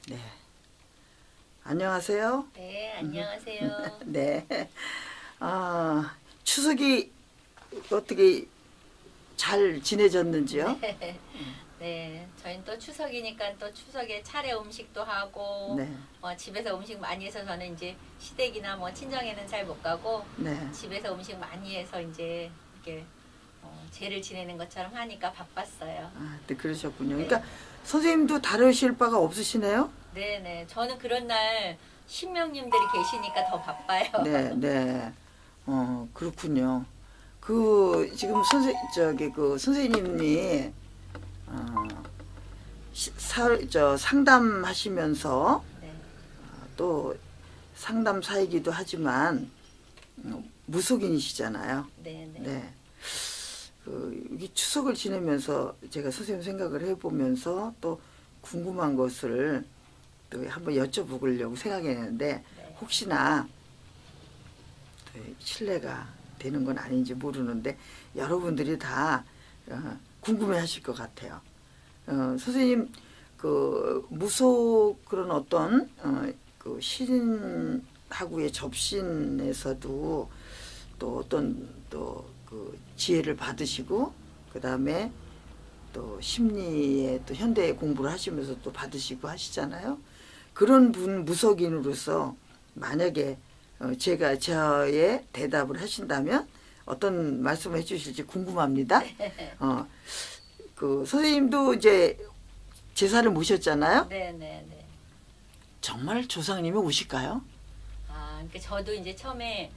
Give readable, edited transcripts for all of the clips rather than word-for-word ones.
네. 안녕하세요. 네, 안녕하세요. 네. 추석이 어떻게 잘 지내졌는지요? 네, 네, 저희는 또 추석이니까 또 추석에 차례 음식도 하고, 네. 집에서 음식 많이 해서 저는 이제 시댁이나 뭐 친정에는 잘 못 가고, 네. 집에서 음식 많이 해서 이제 이렇게 제를 지내는 것처럼 하니까 바빴어요. 네, 그러셨군요. 네. 그러니까 선생님도 다루실 바가 없으시네요? 네, 네, 저는 그런 날 신명님들이 계시니까 더 바빠요. 네, 네. 그렇군요. 지금 선생님이, 상담하시면서 네, 또 상담사이기도 하지만, 무속인이시잖아요. 네, 네. 네. 이 추석을 지내면서 제가 선생님 생각을 해보면서 또 궁금한 것을 또 한번 여쭤보려고 생각했는데, 네. 혹시나 또 실례가 되는 건 아닌지 모르는데 여러분들이 다 궁금해 하실 것 같아요. 선생님 무속 그런 어떤 신하고의 접신에서도 또 어떤 그 지혜를 받으시고, 그 다음에 또 심리에 또 현대 공부를 하시면서 또 받으시고 하시잖아요. 그런 무속인으로서 만약에 제가 저의 대답을 하신다면 어떤 말씀을 해주실지 궁금합니다. 선생님도 이제 제사를 모셨잖아요. 네, 네, 네. 정말 조상님이 오실까요? 그러니까 저도 이제 처음에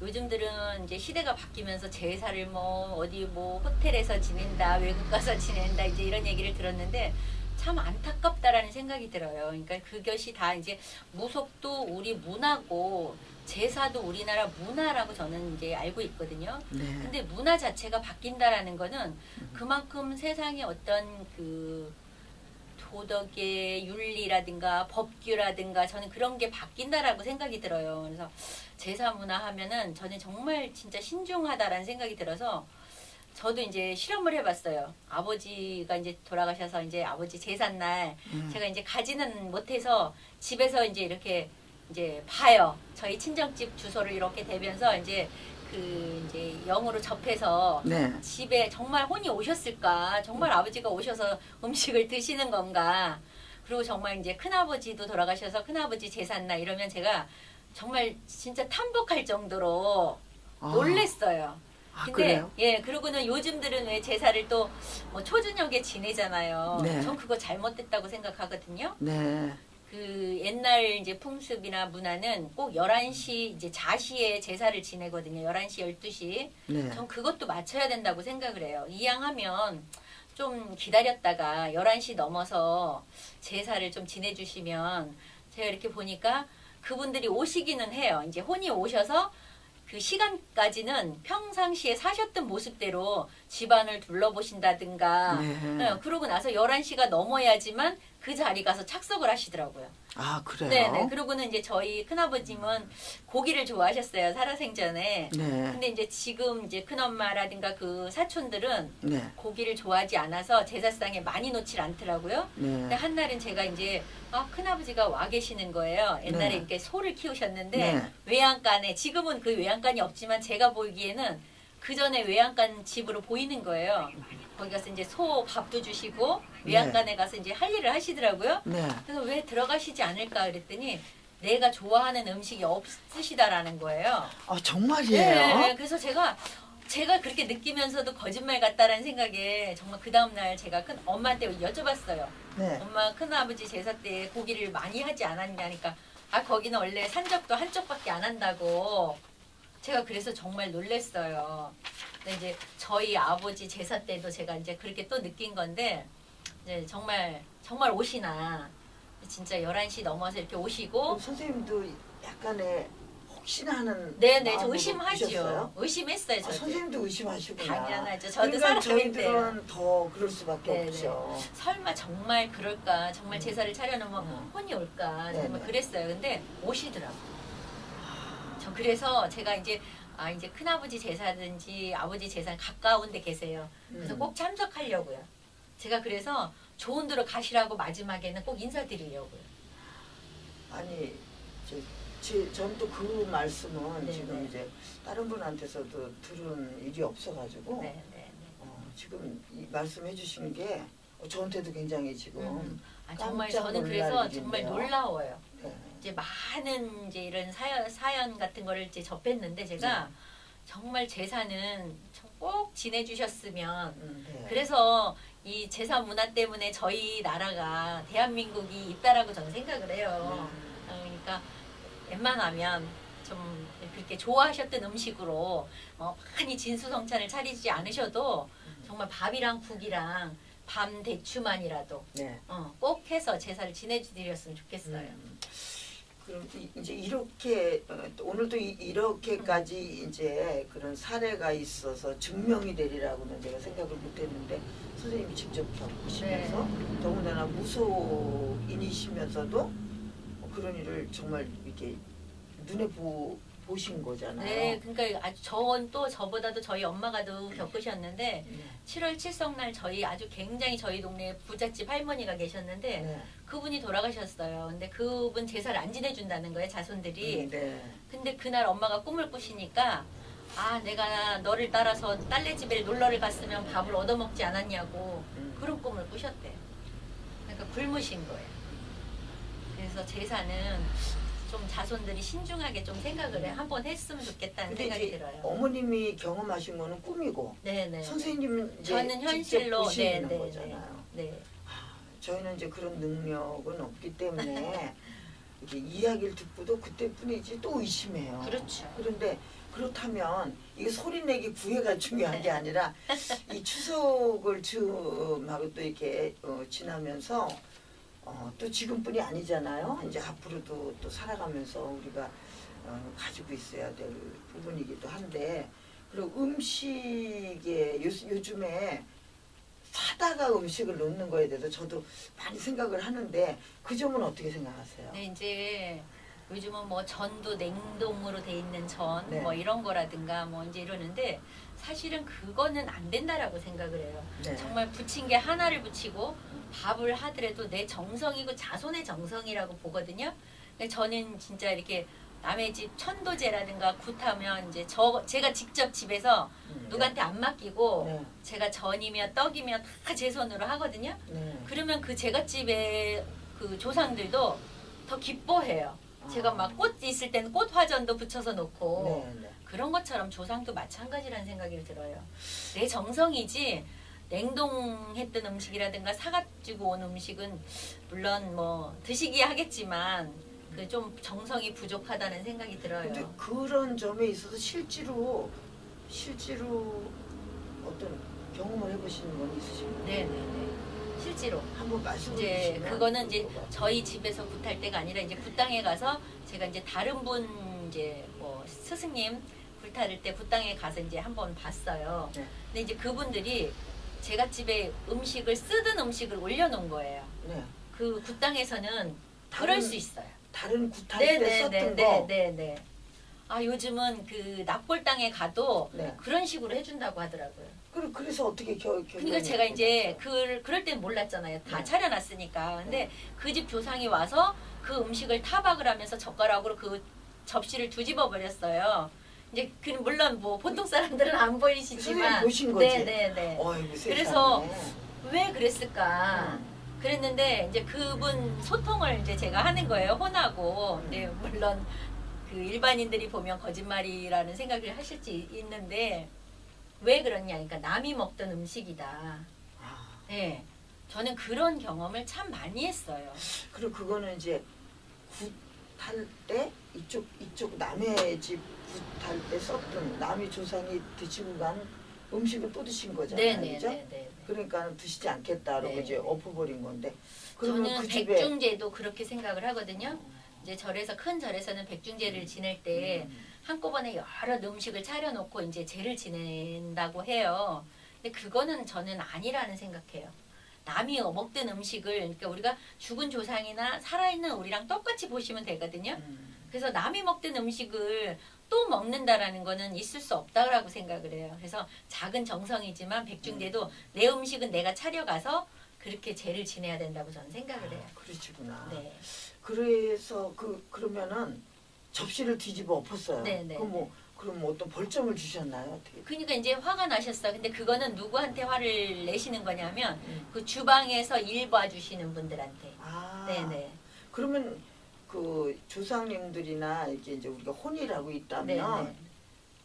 요즘들은 이제 시대가 바뀌면서 제사를 뭐 어디 뭐 호텔에서 지낸다, 외국 가서 지낸다 이제 이런 얘기를 들었는데 참 안타깝다라는 생각이 들어요. 그러니까 그것이 다 이제 무속도 우리 문화고 제사도 우리나라 문화라고 저는 이제 알고 있거든요. 네. 근데 문화 자체가 바뀐다라는 거는 그만큼 세상의 어떤 그 도덕의 윤리라든가 법규라든가 저는 그런 게 바뀐다라고 생각이 들어요. 그래서 제사 문화 하면은 저는 정말 진짜 신중하다라는 생각이 들어서 저도 이제 실험을 해봤어요. 아버지가 이제 돌아가셔서 이제 아버지 제삿날 제가 이제 가지는 못해서 집에서 이제 이렇게 이제 봐요. 저희 친정집 주소를 이렇게 대면서 이제 이제 영으로 접해서 네. 집에 정말 혼이 오셨을까? 정말 아버지가 오셔서 음식을 드시는 건가? 그리고 정말 이제 큰아버지도 돌아가셔서 큰아버지 제삿날 이러면 제가 정말 진짜 탐복할 정도로 놀랬어요. 근데 그래요? 예, 그러고는 요즘들은 왜 제사를 또 뭐 초저녁에 지내잖아요. 네. 전 그거 잘못됐다고 생각하거든요. 네. 그 옛날 이제 풍습이나 문화는 꼭 11시 이제 자시에 제사를 지내거든요. 11시, 12시. 네. 전 그것도 맞춰야 된다고 생각을 해요. 이왕하면 좀 기다렸다가 11시 넘어서 제사를 좀 지내주시면 제가 이렇게 보니까 그분들이 오시기는 해요. 이제 혼이 오셔서 그 시간까지는 평상시에 사셨던 모습대로 집안을 둘러보신다든가 그러고 나서 11시가 넘어야지만 그 자리 가서 착석을 하시더라고요. 그래요? 네네. 그러고는 이제 저희 큰아버님은 고기를 좋아하셨어요. 살아생전에. 네. 근데 이제 지금 이제 큰엄마라든가 그 사촌들은 네. 고기를 좋아하지 않아서 제사상에 많이 놓질 않더라고요. 네. 근데 한날은 제가 이제 큰아버지가 와 계시는 거예요. 옛날에 네. 이렇게 소를 키우셨는데 네. 외양간에 지금은 그 외양간이 없지만 제가 보기에는 그 전에 외양간 집으로 보이는 거예요. 거기 가서 이제 소 밥도 주시고 외양간에 가서 이제 할 일을 하시더라고요. 네. 그래서 왜 들어가시지 않을까 그랬더니 내가 좋아하는 음식이 없으시다라는 거예요. 정말이에요? 네, 그래서 제가 그렇게 느끼면서도 거짓말 같다라는 생각에 정말 그 다음날 제가 큰 엄마한테 여쭤봤어요. 네. 엄마 큰아버지 제사 때 고기를 많이 하지 않았냐니까 거기는 원래 산적도 한쪽밖에 안 한다고. 제가 그래서 정말 놀랬어요. 근데 이제 저희 아버지 제사 때도 제가 이제 그렇게 또 느낀 건데 이제 정말 오시나 진짜 11시 넘어서 이렇게 오시고 선생님도 약간의 혹시나 하는 네네 저 마음으로 의심하죠. 보셨어요? 의심했어요. 저도. 선생님도 의심하시구나. 당연하죠. 저도 그러니까 사람인데요. 저희들은 더 그럴 수밖에 네네. 없죠. 설마 정말 그럴까? 정말 제사를 차려놓으면 혼이 올까? 정말 네네. 그랬어요. 근데 오시더라고요. 저 그래서 제가 이제 이제 큰아버지 제사든지 아버지 제사 가까운 데 계세요. 그래서 꼭 참석하려고요. 제가 그래서 좋은 데로 가시라고 마지막에는 꼭 인사드리려고요. 아니 전 또 그 말씀은 네, 지금 네. 이제 다른 분한테서도 들은 일이 없어가지고 네, 네, 네. 지금 이 말씀해 주신 게 저한테도 굉장히 지금 정말 깜짝 저는 놀랄 그래서 정말 일인데요. 놀라워요. 네. 이제 많은 이제 이런 사연 같은 거를 이제 접했는데 제가 네. 정말 제사는 꼭 지내주셨으면 네. 그래서 이 제사 문화 때문에 저희 나라가 대한민국이 있다라고 저는 생각을 해요. 그러니까 웬만하면 좀 그렇게 좋아하셨던 음식으로 많이 진수성찬을 차리지 않으셔도 정말 밥이랑 국이랑 밤 대추만이라도 네. 꼭 해서 제사를 지내드렸으면 좋겠어요. 그럼 이제 이렇게 오늘도 이렇게까지 이제 그런 사례가 있어서 증명이 되리라고는 제가 생각을 못했는데 선생님이 직접 겪으시면서 더군다나 무속인이시면서도 그런 일을 정말 이렇게 눈에 보신 거잖아요. 네, 그러니까 아주 또 저보다도 저희 엄마가 더 겪으셨는데 7월 칠성날 저희 아주 굉장히 저희 동네에 부잣집 할머니가 계셨는데 네. 그분이 돌아가셨어요. 근데 그분 제사를 안 지내준다는 거예요, 자손들이. 네. 근데 그날 엄마가 꿈을 꾸시니까 내가 너를 따라서 딸네 집에 놀러를 갔으면 밥을 얻어먹지 않았냐고 그런 꿈을 꾸셨대요. 그러니까 굶으신 거예요. 그래서 제사는 좀 자손들이 신중하게 좀 생각을 한번 했으면 좋겠다는 생각이 들어요. 어머님이 경험하신 거는 꿈이고 네네. 선생님은 이제 저는 현실로 보시는 거잖아요. 네. 저희는 이제 그런 능력은 없기 때문에 이렇게 이야기를 듣고도 그때뿐이지 또 의심해요. 그렇죠. 그런데 그렇다면 이게 소리내기 구애가 중요한 게 아니라 이 추석을 즈음하고 또 이렇게 지나면서 또 지금뿐이 아니잖아요. 이제 앞으로도 또 살아가면서 우리가 가지고 있어야 될 부분이기도 한데 그리고 음식에 요즘에 사다가 음식을 넣는 거에 대해서 저도 많이 생각을 하는데 그 점은 어떻게 생각하세요? 네, 이제 요즘은 뭐 전도 냉동으로 돼 있는 전 네. 뭐 이런 거라든가 뭐 이제 이러는데 사실은 그거는 안 된다라고 생각을 해요. 네. 정말 부친 게 하나를 부치고 밥을 하더라도 내 정성이고 자손의 정성이라고 보거든요. 근데 저는 진짜 이렇게 남의 집 천도제라든가 굿하면 이제 제가 직접 집에서 누구한테 안 맡기고 네. 제가 전이며 떡이며 다 제 손으로 하거든요. 네. 그러면 그 제갓집의 그 조상들도 더 기뻐해요. 제가 막 꽃 있을 때는 꽃 화전도 붙여서 놓고 네, 네. 그런 것처럼 조상도 마찬가지라는 생각이 들어요. 내 정성이지 냉동했던 음식이라든가 사가지고 온 음식은 물론 뭐 드시기 하겠지만 그 좀 정성이 부족하다는 생각이 들어요. 근데 그런 점에 있어서 실제로 어떤 경험을 해보시는 건 있으신가요? 네네네. 실제로 한번 말씀해 이제 주시면 그거는 이제 저희 집에서 굿할 때가 아니라 이제 굿당에 가서 제가 이제 다른 분 이제 뭐 스승님 굿할 때 굿당에 가서 이제 한번 봤어요. 네. 근데 이제 그분들이 제가 집에 음식을 쓰던 음식을 올려놓은 거예요. 네. 그 굿당에서는 그럴 수 있어요. 다른 굿할 때 썼던 거. 네네네. 요즘은 그 납골당에 가도 네. 그런 식으로 해준다고 하더라고요. 그래서 어떻게 그러니까 제가 이제 그럴 땐 몰랐잖아요. 다 네. 차려놨으니까. 근데 그 집 조상이 와서 그 음식을 타박을 하면서 젓가락으로 그 접시를 뒤집어 버렸어요. 이제 물론 뭐 보통 사람들은 안 보이시지만 보신 거지. 네네네. 어이구, 세상에. 그래서 왜 그랬을까? 그랬는데 이제 그분 소통을 이제 제가 하는 거예요. 혼하고. 근데 물론 그 일반인들이 보면 거짓말이라는 생각을 하실지 있는데 왜 그러냐? 그러니까 남이 먹던 음식이다. 네, 저는 그런 경험을 참 많이 했어요. 그리고 그거는 이제 굿할 때 이쪽 남의 집 굿할 때 썼던 남의 조상이 드시고 간 음식을 또 드신 거잖아요. 그죠? 네네네. 그러니까 드시지 않겠다 그러고 네. 이제 엎어버린 건데. 저는 그 집에 백중제도 그렇게 생각을 하거든요. 이제 절에서 큰 절에서는 백중제를 지낼 때 한꺼번에 여러 음식을 차려놓고 이제 제를 지낸다고 해요. 근데 그거는 저는 아니라는 생각해요. 남이 먹던 음식을 그러니까 우리가 죽은 조상이나 살아있는 우리랑 똑같이 보시면 되거든요. 그래서 남이 먹던 음식을 또 먹는다라는 거는 있을 수 없다라고 생각을 해요. 그래서 작은 정성이지만 백중제도 내 음식은 내가 차려가서 그렇게 죄를 지내야 된다고 저는 생각을 해요. 그러시구나. 네. 그래서 그러면은 접시를 뒤집어 엎었어요. 네네. 그럼 어떤 벌점을 주셨나요? 어떻게? 그러니까 이제 화가 나셨어. 근데 그거는 누구한테 화를 내시는 거냐면 그 주방에서 일 봐주시는 분들한테. 아. 네네. 그러면 그 조상님들이나 이제 우리가 혼이라고 있다면 네네.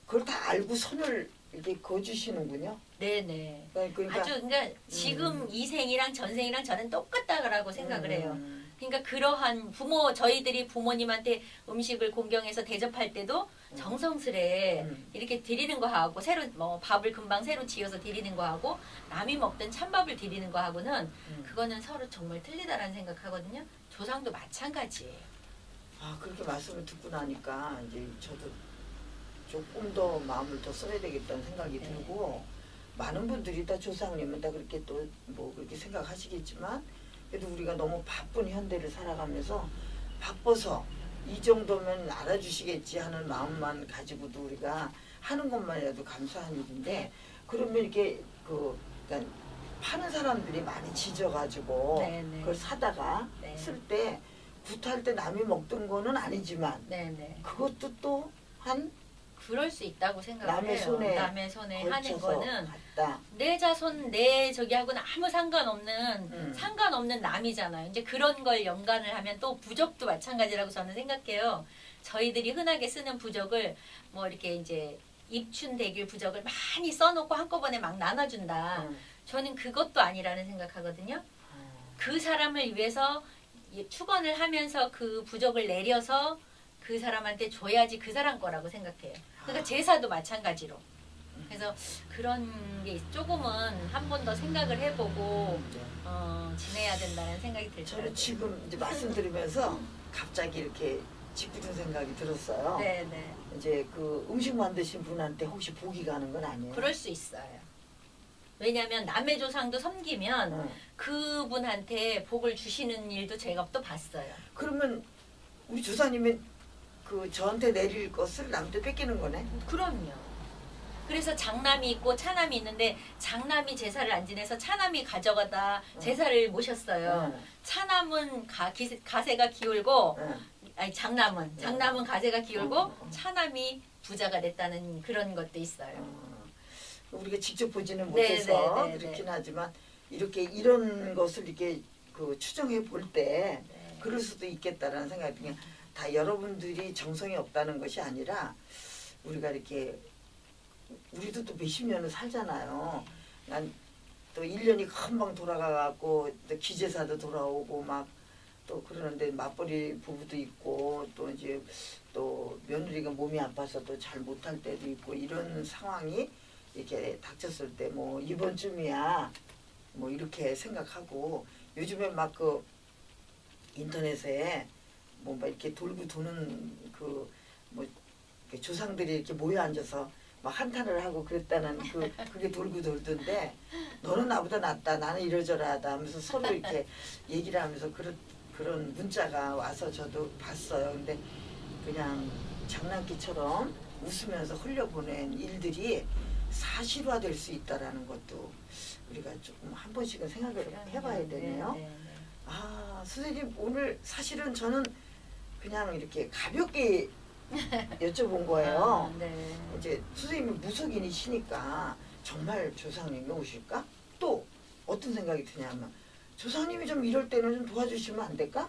그걸 다 알고 선을 이렇게 그어주시는군요. 네네. 그러니까 아주 그러니까 지금 이 생이랑 전생이랑 저는 똑같다라고 생각을 해요. 그러니까 그러한 저희들이 부모님한테 음식을 공경해서 대접할 때도 정성스레 이렇게 드리는 거 하고 새로 뭐 밥을 금방 새로 지어서 드리는 거 하고 남이 먹던 찬밥을 드리는 거 하고는 그거는 서로 정말 틀리다라는 생각하거든요. 조상도 마찬가지예요. 아, 그렇게 말씀을 듣고 나니까 이제 저도 조금 더 마음을 더 써야 되겠다는 생각이 네. 들고, 많은 분들이 다 조상님은 다 그렇게 또 뭐 그렇게 생각하시겠지만, 그래도 우리가 너무 바쁜 현대를 살아가면서 바빠서 이 정도면 알아주시겠지 하는 마음만 가지고도 우리가 하는 것만이라도 감사한 일인데, 그러면 이렇게 그러니까 파는 사람들이 많이 지져가지고 네네. 그걸 사다가 네. 쓸 때 굿할 때 남이 먹던 거는 아니지만 네네. 그것도 또한 그럴 수 있다고 생각을 남의 해요. 손에 남의 손에 하는 걸쳐서 거는 갔다. 내 자손 내 저기하고는 아무 상관없는 남이잖아요. 이제 그런 걸 연관을 하면 또 부적도 마찬가지라고 저는 생각해요. 저희들이 흔하게 쓰는 부적을 뭐 이렇게 이제 입춘대길 부적을 많이 써놓고 한꺼번에 막 나눠준다. 저는 그것도 아니라는 생각하거든요. 그 사람을 위해서 축원을 하면서 그 부적을 내려서 그 사람한테 줘야지 그 사람 거라고 생각해요. 그러니까 제사도 마찬가지로. 그래서 그런 게 조금은 한 번 더 생각을 해보고 지내야 된다는 생각이 들더라고요. 저는 지금 이제 말씀드리면서 갑자기 이렇게 짓궂은 생각이 들었어요. 네네. 이제 그 음식 만드신 분한테 혹시 복이 가는 건 아니에요? 그럴 수 있어요. 왜냐하면 남의 조상도 섬기면 그분한테 복을 주시는 일도 제가 또 봤어요. 그러면 우리 조상님이 그 저한테 내릴 것을 남한테 뺏기는 거네? 그럼요. 그래서 장남이 있고 차남이 있는데 장남이 제사를 안 지내서 차남이 가져가다 제사를 모셨어요. 차남은 가세가 기울고 아니 장남은 가세가 기울고 차남이 부자가 됐다는 그런 것도 있어요. 우리가 직접 보지는 못해서 네네네네. 그렇긴 하지만 이렇게 이런 것을 이렇게 그 추정해 볼 때 네. 그럴 수도 있겠다라는 생각이 그냥 다 여러분들이 정성이 없다는 것이 아니라 우리가 이렇게 우리도 또 몇십 년을 살잖아요. 난 또 1년이 금방 돌아가갖고 또 기제사도 돌아오고 막 또 그러는데 맞벌이 부부도 있고 또 이제 또 며느리가 몸이 아파서 또 잘 못할 때도 있고 이런 상황이 이렇게 닥쳤을 때 뭐 이번쯤이야 뭐 이렇게 생각하고 요즘에 막 그 인터넷에 뭐 막 이렇게 돌고 도는 그 뭐 조상들이 이렇게 모여 앉아서 막 한탄을 하고 그랬다는 그게 돌고 돌던데 너는 나보다 낫다 나는 이러저러하다 하면서 서로 이렇게 얘기를 하면서 그런 문자가 와서 저도 봤어요. 근데 그냥 장난기처럼 웃으면서 흘려보낸 일들이 사실화될 수 있다라는 것도 우리가 조금 한 번씩은 생각을 해봐야 되네요. 아, 선생님 오늘 사실은 저는 그냥 이렇게 가볍게 여쭤본 거예요. 네. 이제 선생님이 무속인이시니까 정말 조상님이 오실까? 또 어떤 생각이 드냐면 조상님이 좀 이럴 때는 좀 도와주시면 안 될까?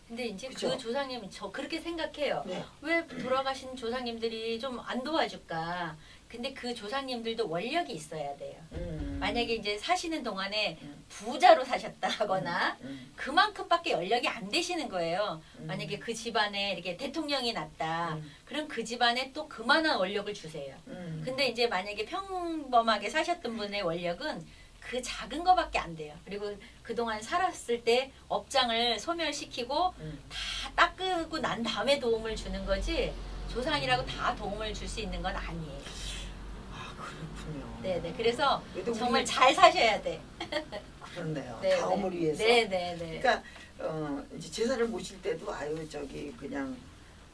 근데 이제 그쵸? 그 조상님 저 그렇게 생각해요. 네. 왜 돌아가신 조상님들이 좀 안 도와줄까? 근데 그 조상님들도 원력이 있어야 돼요. 만약에 이제 사시는 동안에 부자로 사셨다 하거나 그만큼밖에 연력이 안 되시는 거예요. 만약에 그 집안에 이렇게 대통령이 났다. 그럼 그 집안에 또 그만한 원력을 주세요. 근데 이제 만약에 평범하게 사셨던 분의 원력은 그 작은 거밖에 안 돼요. 그리고 그동안 살았을 때 업장을 소멸시키고 다 닦고 난 다음에 도움을 주는 거지 조상이라고 다 도움을 줄 수 있는 건 아니에요. 아, 그렇군요. 네네. 그래서 그래도 정말 우리- 잘 사셔야 돼. 그렇네요. 네네. 다음을 위해서. 네네네. 그러니까 이제 제사를 모실 때도 아유 저기 그냥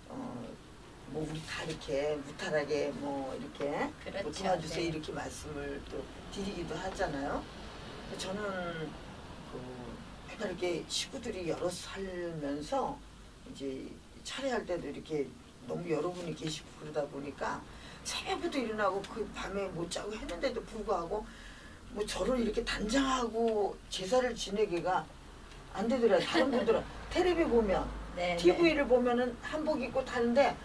뭐 우리 다 이렇게 무탈하게 뭐 이렇게 그렇죠. 뭐 도와주세요 네. 이렇게 말씀을 또 드리기도 하잖아요. 저는 맨날 이렇게 식구들이 여러 살면서 이제 차례할 때도 이렇게 너무 여러분이 계시고 그러다 보니까 새벽부터 일어나고 그 밤에 못 자고 했는데도 불구하고 뭐 저를 이렇게 단장하고 제사를 지내기가 안 되더라고요. 다른 분들은 텔레비 보면 네, TV를 보면은 한복 입고 타는데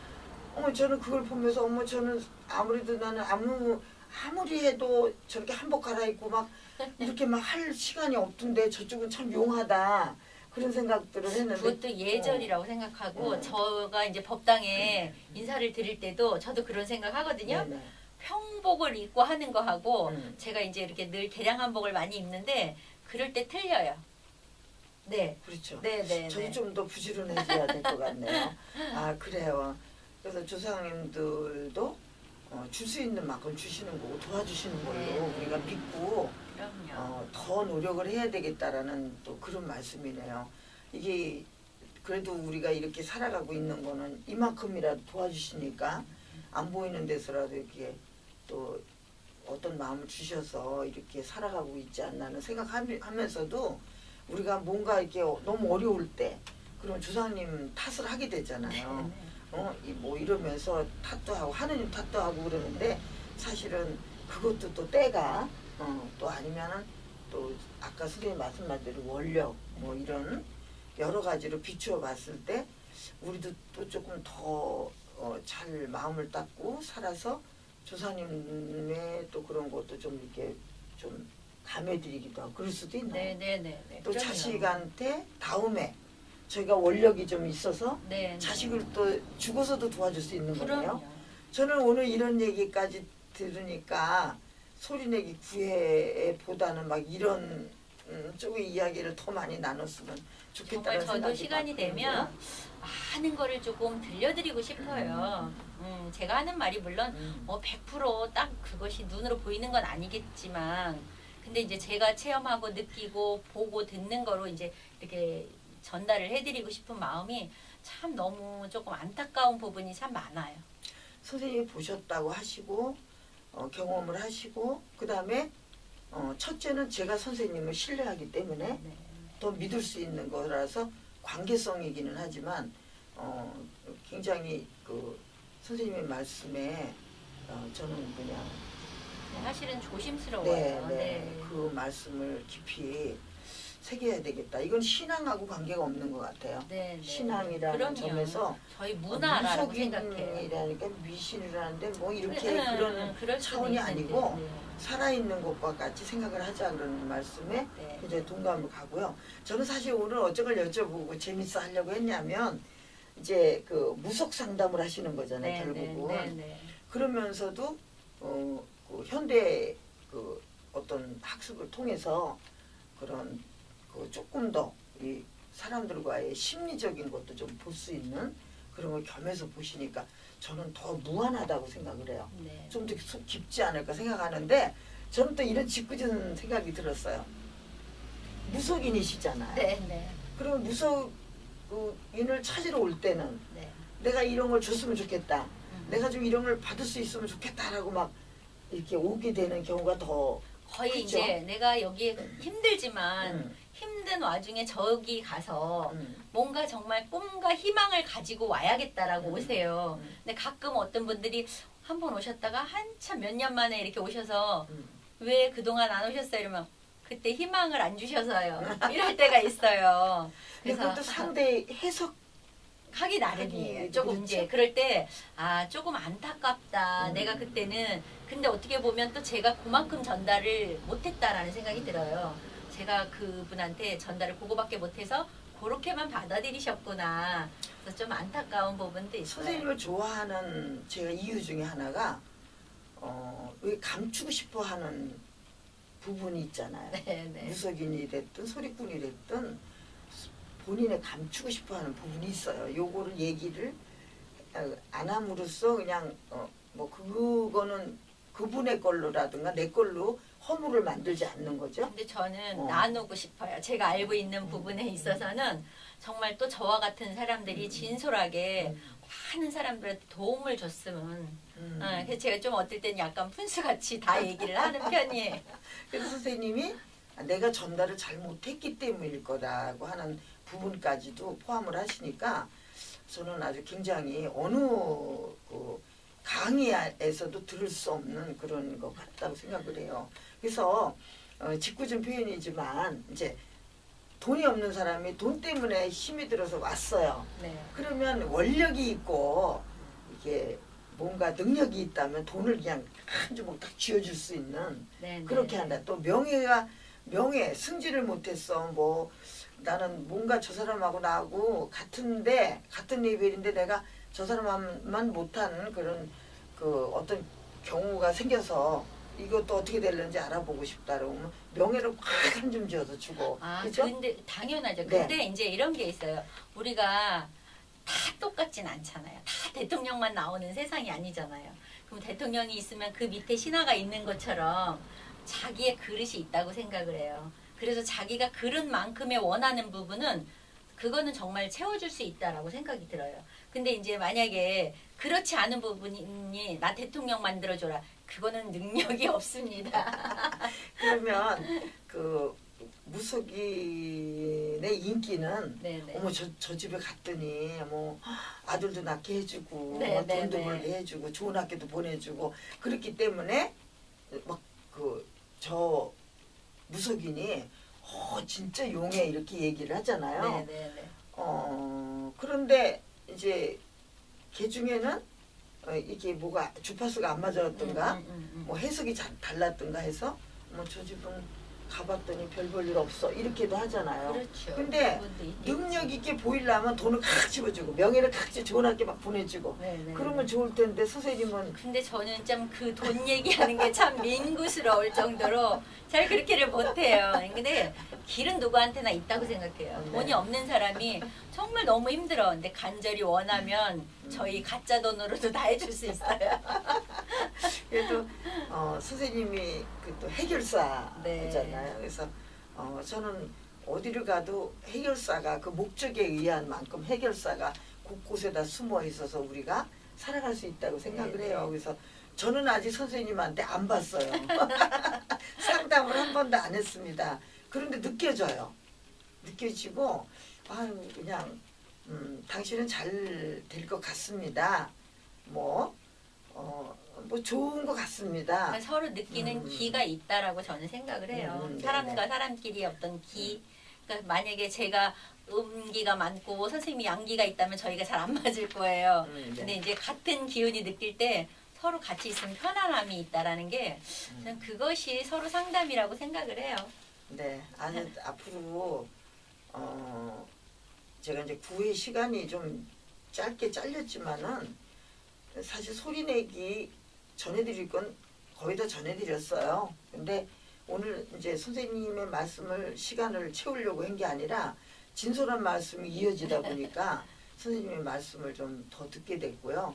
저는 그걸 보면서 저는 아무래도 나는 아무리 해도 저렇게 한복 갈아입고 막 이렇게 막 할 시간이 없던데 저쪽은 참 용하다 그런 생각들을 했는데 그것도 예절이라고 생각하고 저가 이제 법당에 인사를 드릴 때도 저도 그런 생각하거든요. 네네. 평복을 입고 하는 거하고 제가 이제 이렇게 늘 개량 한복을 많이 입는데 그럴 때 틀려요. 네. 그렇죠. 네네. 저도 좀 더 부지런해져야 될 것 같네요. 아 그래요. 그래서 조상님들도 줄 수 있는 만큼 주시는 거고 도와주시는 걸로 네. 우리가 믿고 그럼요. 더 노력을 해야 되겠다라는 또 그런 말씀이네요. 이게 그래도 우리가 이렇게 살아가고 있는 거는 이만큼이라도 도와주시니까 안 보이는 데서라도 이렇게 또 어떤 마음을 주셔서 이렇게 살아가고 있지 않나는 생각하면서도 우리가 뭔가 이렇게 너무 어려울 때 그럼 조상님 탓을 하게 되잖아요. 뭐 이러면서 탓도 하고 하느님 탓도 하고 그러는데 사실은 그것도 또 때가 또 아니면은 또 아까 선생님 말씀한 대로 원력 뭐 이런 여러 가지로 비추어 봤을 때 우리도 또 조금 더 잘 마음을 닦고 살아서 조상님의 또 그런 것도 좀 이렇게 좀 감해드리기도 하고 그럴 수도 있나요? 네네네. 또 자식한테 다음에 저희가 원력이 좀 있어서 네. 자식을 또 죽어서도 도와줄 수 있는 거네요. 그럼요. 저는 오늘 이런 얘기까지 들으니까 소리내기 구애보다는 막 이런 쪽의 이야기를 더 많이 나눴으면 좋겠다는 정말 저도 생각이 시간이 막 드는데요. 되면 하는 거를 조금 들려드리고 싶어요. 제가 하는 말이 물론 100%딱 그것이 눈으로 보이는 건 아니겠지만 근데 이제 제가 체험하고 느끼고 보고 듣는 거로 이제 이렇게 전달을 해드리고 싶은 마음이 참 너무 조금 안타까운 부분이 참 많아요. 선생님이 보셨다고 하시고 경험을 하시고 그 다음에 첫째는 제가 선생님을 신뢰하기 때문에 네. 더 믿을 수 있는 거라서 관계성이기는 하지만 굉장히 그 선생님의 말씀에 저는 그냥 사실은 조심스러워요. 네. 그 말씀을 깊이 새겨야 되겠다. 이건 신앙하고 관계가 없는 것 같아요. 네, 네. 신앙이라는 그럼요. 점에서 저희 문화라고 생각해요. 무속인이라니까 미신이라는데 뭐 이렇게 그런 그럴 차원이 수도 있는데, 아니고 네. 살아있는 것과 같이 생각을 하자 그러는 말씀에 네. 굉장히 동감을 가고요. 저는 사실 오늘 어쩌걸 여쭤보고 재밌어 하려고 했냐면 이제 그 무속 상담을 하시는 거잖아요. 네, 결국은. 네, 네. 그러면서도 그 현대 그 어떤 학습을 통해서 그런 그 조금 더 이 사람들과의 심리적인 것도 좀 볼 수 있는 그런 걸 겸해서 보시니까 저는 더 무한하다고 생각을 해요. 네. 좀 더 깊지 않을까 생각하는데 저는 또 이런 짓궂은 생각이 들었어요. 무속인이시잖아요. 네, 네. 그럼 무속인을 찾으러 올 때는 네. 내가 이런 걸 줬으면 좋겠다. 내가 좀 이런 걸 받을 수 있으면 좋겠다라고 막 이렇게 오게 되는 경우가 더 거의 그죠? 이제 내가 여기 힘들지만 힘든 와중에 저기 가서 뭔가 정말 꿈과 희망을 가지고 와야겠다라고 오세요. 근데 가끔 어떤 분들이 한 번 오셨다가 한참 몇 년 만에 이렇게 오셔서 왜 그동안 안 오셨어요? 이러면 그때 희망을 안 주셔서요. 이럴 때가 있어요. 근데 그래서 그것도 상대 해석 하기 나름이에요. 하기, 조금 그렇죠? 이제 그럴 때 조금 안타깝다. 내가 그때는 근데 어떻게 보면 또 제가 그만큼 전달을 못했다라는 생각이 들어요. 제가 그분한테 전달을 그거밖에 못해서 그렇게만 받아들이셨구나. 그래서 좀 안타까운 부분도 있어요. 선생님을 좋아하는 제가 이유 중에 하나가 왜 감추고 싶어하는 부분이 있잖아요. 네, 네. 무속인이 됐든 소리꾼이 됐든 본인의 감추고 싶어하는 부분이 있어요. 요거를 얘기를 안 함으로써 그냥 뭐 그거는 그분의 걸로라든가 내 걸로 허물을 만들지 않는 거죠. 근데 저는 나누고 싶어요. 제가 알고 있는 부분에 있어서는 정말 또 저와 같은 사람들이 진솔하게 많은 사람들한테 도움을 줬으면 그래서 제가 좀 어떨 때는 약간 푼수같이 다 얘기를 하는 편이에요. 그래서 선생님이 내가 전달을 잘 못했기 때문일 거라고 하는 부분까지도 포함을 하시니까 저는 아주 굉장히 어느 그 강의에서도 들을 수 없는 그런 것 같다고 생각을 해요. 그래서 짓궂은 표현이지만 이제 돈이 없는 사람이 돈 때문에 힘이 들어서 왔어요. 네. 그러면 원력이 있고 이게 뭔가 능력이 있다면 돈을 그냥 한 주먹 딱 쥐어줄 수 있는 네, 그렇게 네. 한다. 또 명예 승진을 못했어. 뭐 나는 뭔가 저 사람하고 나하고 같은데 같은 레벨인데 내가 저 사람만 못한 그런 그 어떤 경우가 생겨서 이것도 어떻게 될는지 알아보고 싶다 그러면 명예를 확 한 줌 쥐어서 주고. 아, 그죠? 근데 당연하죠. 네. 근데 이제 이런 게 있어요. 우리가 다 똑같진 않잖아요. 다 대통령만 나오는 세상이 아니잖아요. 그럼 대통령이 있으면 그 밑에 신하가 있는 것처럼 자기의 그릇이 있다고 생각을 해요. 그래서 자기가 그릇 만큼의 원하는 부분은 그거는 정말 채워줄 수 있다라고 생각이 들어요. 근데 이제 만약에 그렇지 않은 부분이 나 대통령 만들어줘라. 그거는 능력이 없습니다. 그러면 그 무속인의 인기는 네네. 어머 저 집에 갔더니 뭐 아들도 낳게 해주고 네, 뭐 네, 돈도 네. 벌게 해주고 좋은 학교도 보내주고 그렇기 때문에 막 그 저 무속인이 진짜 용해 이렇게 얘기를 하잖아요. 네네네. 그런데 이제 걔 중에는 이게 뭐가 주파수가 안 맞았던가 뭐 해석이 달랐던가 해서 뭐 저 집은 가봤더니 별 볼 일 없어 이렇게도 하잖아요. 그렇죠. 근데 그분도 있겠지. 능력 있게 보이려면 돈을 칵 집어주고 명예를 칵 좋은 학교 막 보내주고 네네. 그러면 좋을 텐데 선생님은 근데 저는 좀 그 돈 얘기하는 게 참 민구스러울 정도로 잘 그렇게를 못해요. 근데 길은 누구한테나 있다고 생각해요. 네. 돈이 없는 사람이 정말 너무 힘들어. 근데 간절히 원하면 저희 가짜 돈으로도 다 해줄 수 있어요. 그래도 선생님이 그 또 해결사잖아요. 네. 그래서 저는 어디를 가도 해결사가 그 목적에 의한 만큼 해결사가 곳곳에다 숨어 있어서 우리가 살아갈 수 있다고 생각을 네, 해요. 네. 그래서 저는 아직 선생님한테 안 봤어요. 상담을 한 번도 안 했습니다. 그런데 느껴져요. 느껴지고 아유 그냥 당신은 잘 될 것 같습니다. 뭐 좋은 것 같습니다. 그러니까 서로 느끼는 기가 있다라고 저는 생각을 해요. 네네. 사람과 사람끼리 어떤 기. 그러니까 만약에 제가 음기가 많고 선생님이 양기가 있다면 저희가 잘 안 맞을 거예요. 네. 근데 이제 같은 기운이 느낄 때 서로 같이 있으면 편안함이 있다라는 게 저는 그것이 서로 상담이라고 생각을 해요. 네, 아니 앞으로 제가 이제 구회 시간이 좀 짧게 잘렸지만은 사실 소리내기 전해드릴 건 거의 다 전해드렸어요. 근데 오늘 이제 선생님의 말씀을 시간을 채우려고 한 게 아니라 진솔한 말씀이 이어지다 보니까 선생님의 말씀을 좀 더 듣게 됐고요.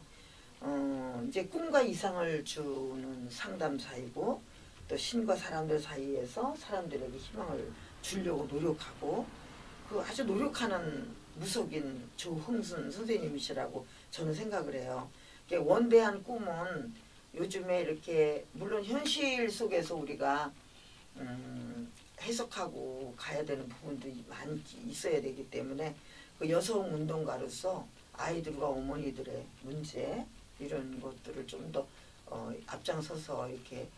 이제 꿈과 이상을 주는 상담사이고 또 신과 사람들 사이에서 사람들에게 희망을 주려고 노력하고 그 아주 노력하는 무속인 조흥순 선생님이시라고 저는 생각을 해요. 원대한 꿈은 요즘에 이렇게 물론 현실 속에서 우리가 해석하고 가야 되는 부분도 많이 있어야 되기 때문에 그 여성 운동가로서 아이들과 어머니들의 문제 이런 것들을 좀 더 앞장서서 이렇게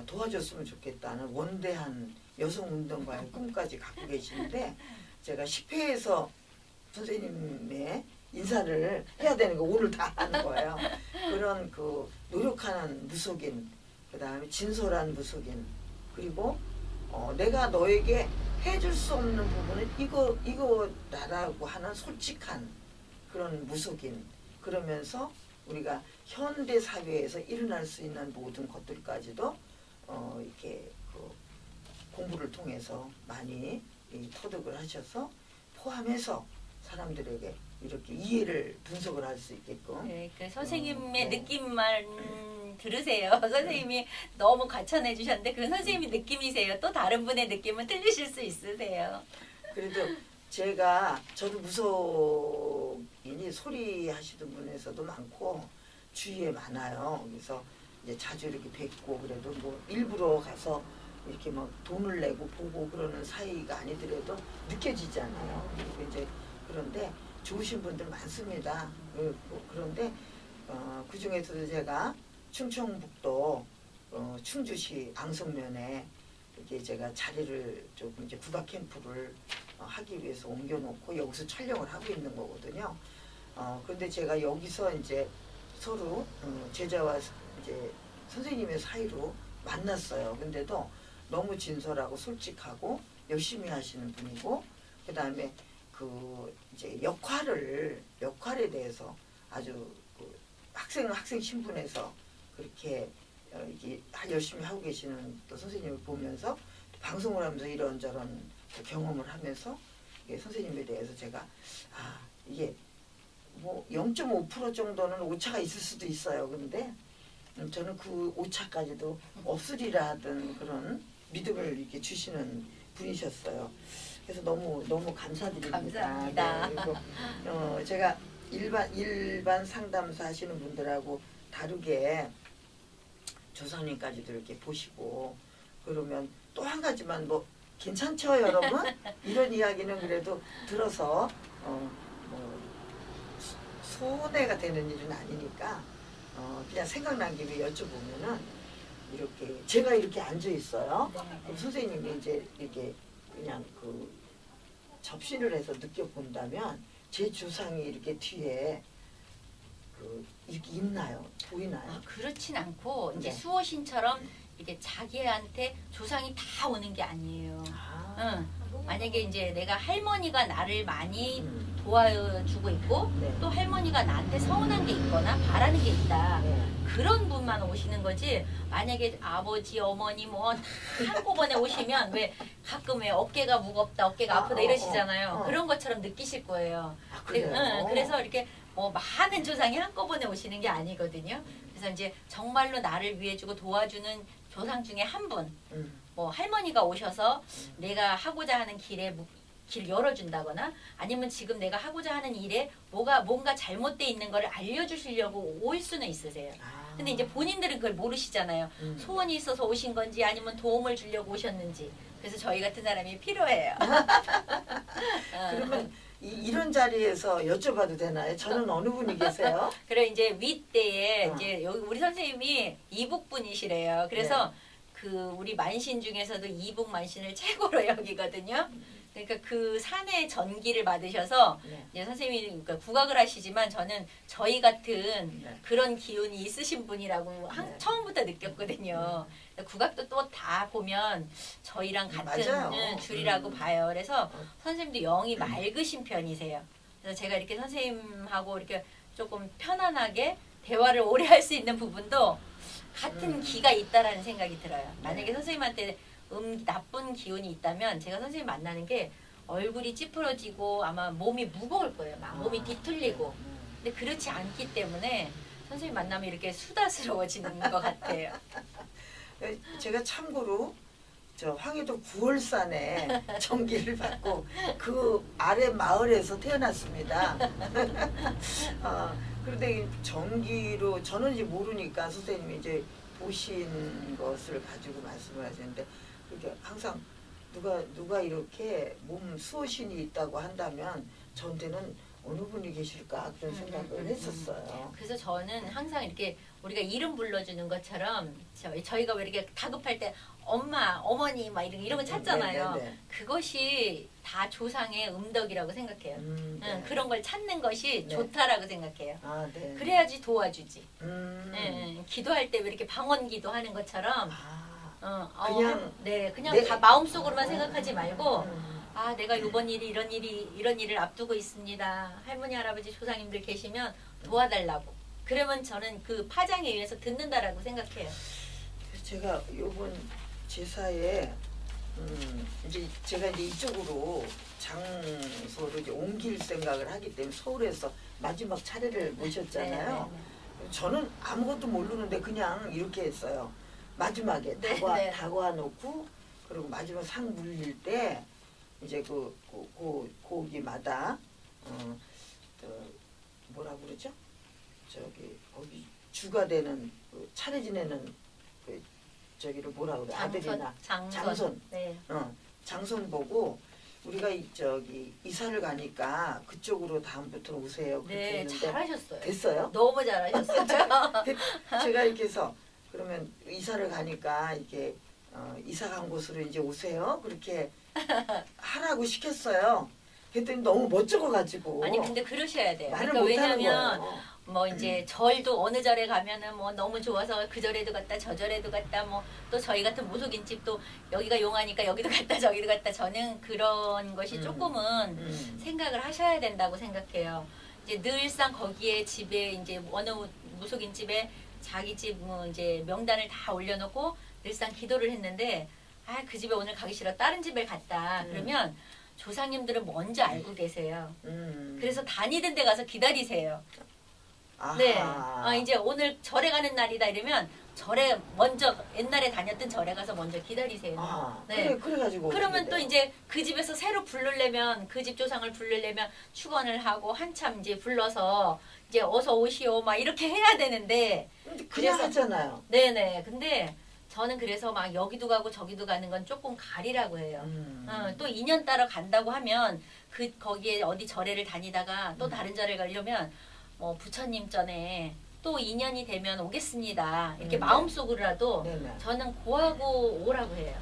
도와줬으면 좋겠다는 원대한 여성 운동가의 꿈까지 갖고 계시는데 제가 10회에서 선생님의 인사를 해야 되는 거 오늘 다 하는 거예요. 그런 그 노력하는 무속인, 그 다음에 진솔한 무속인, 그리고 내가 너에게 해줄 수 없는 부분은 이거라고 하는 솔직한 그런 무속인. 그러면서 우리가 현대 사회에서 일어날 수 있는 모든 것들까지도 이렇게 그 공부를 통해서 많이 터득을 하셔서 포함해서 사람들에게 이렇게 이해를 분석을 할 수 있게끔. 네, 그 선생님의 네. 느낌만 들으세요. 선생님이 너무 과찬해 주셨는데 그 선생님이 느낌이세요. 또 다른 분의 느낌은 틀리실 수 있으세요. 그래도 저도 무속인이 소리 하시는 분에서도 많고 주위에 많아요. 그래서 이제 자주 이렇게 뵙고 그래도 뭐 일부러 가서 이렇게 막 돈을 내고 보고 그러는 사이가 아니더라도 느껴지잖아요. 그리고 이제 그런데 좋으신 분들 많습니다. 그런데 그 중에서도 제가 충청북도 충주시 앙성면에 이게 제가 자리를 조금 이제 국악 캠프를 하기 위해서 옮겨놓고 여기서 촬영을 하고 있는 거거든요. 그런데 제가 여기서 이제 서로 제자와 이제 선생님의 사이로 만났어요. 근데도 너무 진솔하고 솔직하고 열심히 하시는 분이고, 그 다음에 그 이제 역할에 대해서 아주 그 학생 신분에서 그렇게 이게 열심히 하고 계시는 또 선생님을 보면서 방송을 하면서 이런저런 경험을 하면서 선생님에 대해서 제가 이게 뭐 0.5% 정도는 오차가 있을 수도 있어요. 근데 저는 그 오차까지도 없으리라 하던 그런 믿음을 이렇게 주시는 분이셨어요. 그래서 너무 감사드립니다. 감사합니다. 네, 그리고 제가 일반 상담사 하시는 분들하고 다르게 조상님까지도 이렇게 보시고 그러면 또 한 가지만 뭐 괜찮죠 여러분? 이런 이야기는 그래도 들어서 뭐 손해가 되는 일은 아니니까 그냥 생각난 김에 여쭤보면은 이렇게 제가 이렇게 앉아 있어요. 그럼 선생님이 이제 이렇게 그냥 그 접시를 해서 느껴본다면 제 조상이 이렇게 뒤에 이렇게 있나요? 보이나요? 그렇진 않고 이제 네. 수호신처럼 이게 자기한테 조상이 다 오는 게 아니에요. 만약에 이제 내가 할머니가 나를 많이 도와주고 있고 네. 또 할머니가 나한테 서운한 게 있거나 바라는 게 있다. 네. 그런 분만 오시는 거지. 만약에 아버지, 어머니 뭐 다 한꺼번에 오시면 왜 가끔 왜 어깨가 무겁다, 어깨가 아프다 이러시잖아요. 그런 것처럼 느끼실 거예요. 그래요? 그래서 이렇게 뭐 많은 조상이 한꺼번에 오시는 게 아니거든요. 그래서 이제 정말로 나를 위해주고 도와주는 조상 중에 한 분, 뭐 할머니가 오셔서 내가 하고자 하는 길 열어준다거나 아니면 지금 내가 하고자 하는 일에 뭔가 잘못돼 있는 거를 알려주시려고 올 수는 있으세요. 근데 이제 본인들은 그걸 모르시잖아요. 소원이 있어서 오신 건지 아니면 도움을 주려고 오셨는지. 그래서 저희 같은 사람이 필요해요. 그러면 이런 자리에서 여쭤봐도 되나요? 저는 어느 분이 계세요? 그래 이제 윗대에 이제 여기 우리 선생님이 이북분이시래요. 그래서 그 우리 만신 중에서도 이북 만신을 최고로 여기거든요. 그러니까 그 산의 전기를 받으셔서 이제 선생님이 그러니까 국악을 하시지만 저는 저희 같은 그런 기운이 있으신 분이라고 처음부터 느꼈거든요. 국악도 또 다 보면 저희랑 같은 줄이라고 봐요. 그래서 선생님도 영이 맑으신 편이세요. 그래서 제가 이렇게 선생님하고 이렇게 조금 편안하게 대화를 오래 할 수 있는 부분도 같은 기가 있다라는 생각이 들어요. 만약에 선생님한테 나쁜 기운이 있다면 제가 선생님 만나는 게 얼굴이 찌푸러지고 아마 몸이 무거울 거예요. 막 몸이 뒤틀리고. 근데 그렇지 않기 때문에 선생님 만나면 이렇게 수다스러워지는 것 같아요. 제가 참고로 저 황해도 구월산에 전기를 받고 그 아래 마을에서 태어났습니다. 그런데 전기로 저는 이제 모르니까 선생님이 이제 보신 것을 가지고 말씀을 하시는데 그렇게 항상 누가 이렇게 몸 수호신이 있다고 한다면 저한테는 어느 분이 계실까 그런 생각을 했었어요. 그래서 저는 항상 이렇게 우리가 이름 불러주는 것처럼 저희가 왜 이렇게 다급할 때 엄마, 어머니 막 이런 거 찾잖아요. 그것이 다 조상의 음덕이라고 생각해요. 그런 걸 찾는 것이 좋다라고 생각해요. 그래야지 도와주지. 기도할 때 왜 이렇게 방언기도 하는 것처럼 그냥 다 마음속으로만 생각하지 말고 내가 이번 이런 일을 앞두고 있습니다. 할머니, 할아버지, 조상님들 계시면 도와달라고. 그러면 저는 그 파장에 의해서 듣는다라고 생각해요. 제가 이번 제사에 이제 제가 이제 이쪽으로 장소를 이제 옮길 생각을 하기 때문에 서울에서 마지막 차례를 모셨잖아요. 저는 아무것도 모르는데 그냥 이렇게 했어요. 마지막에 다과 놓고 그리고 마지막 상 물릴 때 이제 거기마다 뭐라 그러죠? 거기 주가 되는 차례 지내는 저기를 뭐라 그래 아들이나 장손. 네. 장손 보고 우리가 저기 이사를 가니까 그쪽으로 다음부터 오세요. 그렇게 네, 했는데 잘하셨어요. 됐어요? 너무 잘하셨어요. 제가 이렇게 해서 그러면 이사를 가니까 이게 이사 간 곳으로 이제 오세요. 그렇게 하라고 시켰어요. 그랬더니 너무 멋쩍어가지고. 아니 근데 그러셔야 돼요. 말을 그러니까 못하는 왜냐면 거예요. 뭐 이제 절도 어느 절에 가면은 뭐 너무 좋아서 그 절에도 갔다 저 절에도 갔다 뭐 또 저희 같은 무속인집도 여기가 용하니까 여기도 갔다 저기도 갔다 저는 그런 것이 조금은 생각을 하셔야 된다고 생각해요. 이제 늘상 거기에 집에 이제 어느 무속인집에 자기 집 뭐 이제 명단을 다 올려놓고 늘상 기도를 했는데 아 그 집에 오늘 가기 싫어 다른 집에 갔다 그러면 조상님들은 먼저 알고 계세요. 그래서 다니던 데 가서 기다리세요. 아하. 네. 이제 오늘 절에 가는 날이다 이러면 절에 먼저 옛날에 다녔던 절에 가서 먼저 기다리세요. 네. 그래가지고. 그러면 또 이제 그 집에서 새로 부르려면 그 집 조상을 부르려면 축원을 하고 한참 이제 불러서 이제 어서 오시오 막 이렇게 해야 되는데. 근데 그냥 하잖아요. 네네. 근데 저는 그래서 막 여기도 가고 저기도 가는 건 조금 가리라고 해요. 또 인연 따라 간다고 하면 거기에 어디 절에를 다니다가 또 다른 절에 가려면 뭐 부처님 전에 또 인연이 되면 오겠습니다. 이렇게 마음속으로라도 저는 고하고 오라고 해요.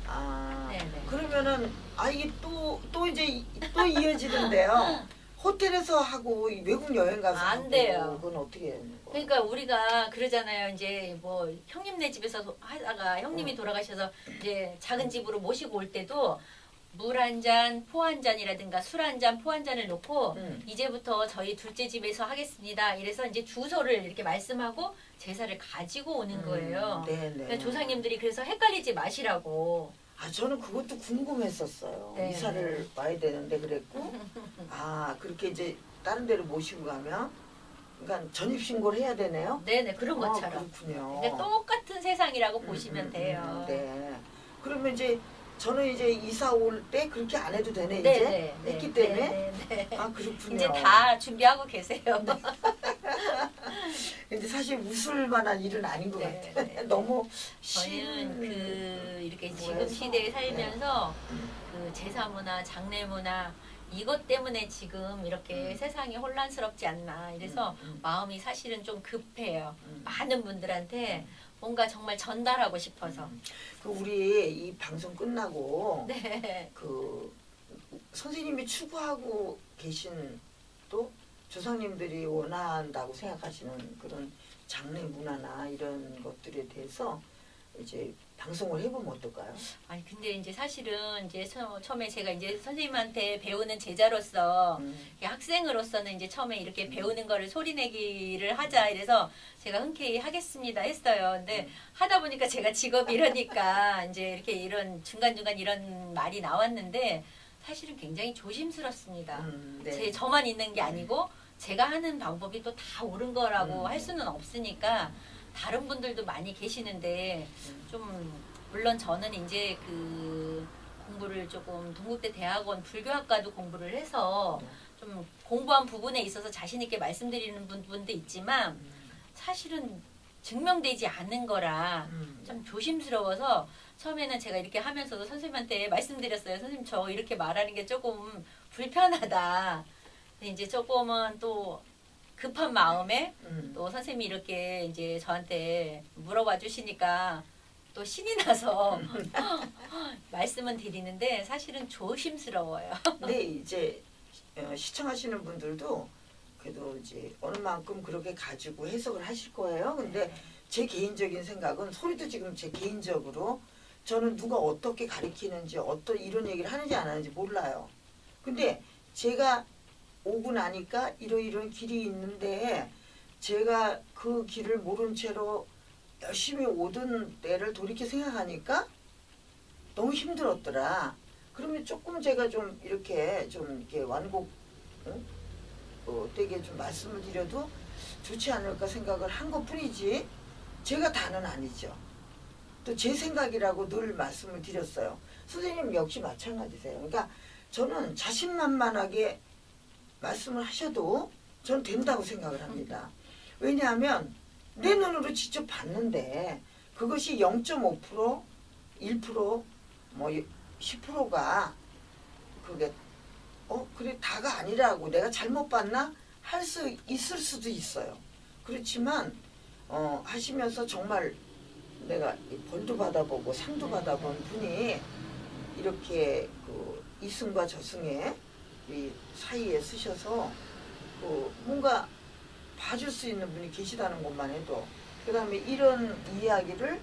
네네. 그러면은 이게 또 이제 또 이어지는데요. 호텔에서 하고 외국 여행 가서 안 돼요. 그건 어떻게 해요? 그러니까 우리가 그러잖아요. 이제 뭐 형님네 집에서 하다가 형님이 돌아가셔서 이제 작은 집으로 모시고 올 때도 물 한 잔, 포 한 잔이라든가 술 한 잔, 포 한 잔을 놓고 이제부터 저희 둘째 집에서 하겠습니다. 이래서 이제 주소를 이렇게 말씀하고 제사를 가지고 오는 거예요. 그러니까 조상님들이 그래서 헷갈리지 마시라고. 저는 그것도 궁금했었어요. 네. 이사를 와야 되는데 그랬고 그렇게 이제 다른 데로 모시고 가면 그러니까 전입신고를 해야 되네요? 네네 그런 것처럼. 그렇군요. 그러니까 똑같은 세상이라고 보시면 돼요. 네. 그러면 이제 저는 이제 이사 올 때 그렇게 안 해도 되네 네, 이제 네, 했기 네, 때문에 네, 네. 그렇군요. 이제 다 준비하고 계세요. 근데 사실 웃을 만한 일은 아닌 것 네, 같아요. 네, 너무 저는 이렇게 지금 뭐해서? 시대에 살면서 그 제사 문화, 장례 문화 이것 때문에 지금 이렇게 세상이 혼란스럽지 않나. 이래서 마음이 사실은 좀 급해요. 많은 분들한테 뭔가 정말 전달하고 싶어서. 우리 이 방송 끝나고 네. 그 선생님이 추구하고 계신 또 조상님들이 원한다고 생각하시는 그런 장례 문화나 이런 것들에 대해서 이제 방송을 해보면 어떨까요? 아니 근데 이제 사실은 이제 처음에 제가 이제 선생님한테 배우는 제자로서 학생으로서는 이제 처음에 이렇게 배우는 거를 소리내기를 하자 이래서 제가 흔쾌히 하겠습니다 했어요. 근데 하다 보니까 제가 직업이 이러니까 이제 이렇게 이런 중간중간 이런 말이 나왔는데 사실은 굉장히 조심스럽습니다. 네. 저만 있는 게 아니고 제가 하는 방법이 또 다 옳은 거라고 할 수는 없으니까 다른 분들도 많이 계시는데 좀 물론 저는 이제 그 공부를 조금 동국대 대학원 불교학과도 공부를 해서 좀 공부한 부분에 있어서 자신 있게 말씀드리는 부분도 있지만 사실은 증명되지 않는 거라 좀 조심스러워서 처음에는 제가 이렇게 하면서도 선생님한테 말씀드렸어요. 선생님 저 이렇게 말하는 게 조금 불편하다. 근데 이제 조금은 또 급한 마음에 또 선생님이 이렇게 이제 저한테 물어봐 주시니까 또 신이 나서 말씀은 드리는데 사실은 조심스러워요. 근데 이제 시청하시는 분들도 그래도 이제 어느 만큼 그렇게 가지고 해석을 하실 거예요. 근데 제 개인적인 생각은 소리도 지금 제 개인적으로 저는 누가 어떻게 가르치는지 어떤 이런 얘기를 하는지 안 하는지 몰라요. 근데 제가 오고 나니까 이런 길이 있는데 제가 그 길을 모른 채로 열심히 오던 때를 돌이켜 생각하니까 너무 힘들었더라. 그러면 조금 제가 좀 이렇게 완곡 되게 좀 말씀을 드려도 좋지 않을까 생각을 한 것뿐이지 제가 다는 아니죠. 또 제 생각이라고 늘 말씀을 드렸어요. 선생님 역시 마찬가지세요. 그러니까 저는 자신만만하게 말씀을 하셔도 전 된다고 생각을 합니다. 왜냐하면 내 눈으로 직접 봤는데 그것이 0.5% 1%뭐 10%가 그게 그래 다가 아니라고 내가 잘못 봤나 할 수 있을 수도 있어요. 그렇지만 하시면서 정말 내가 벌도 받아보고 상도 받아본 분이 이렇게 그 이승과 저승의 이 사이에 쓰셔서 그 뭔가 봐줄 수 있는 분이 계시다는 것만 해도, 그 다음에 이런 이야기를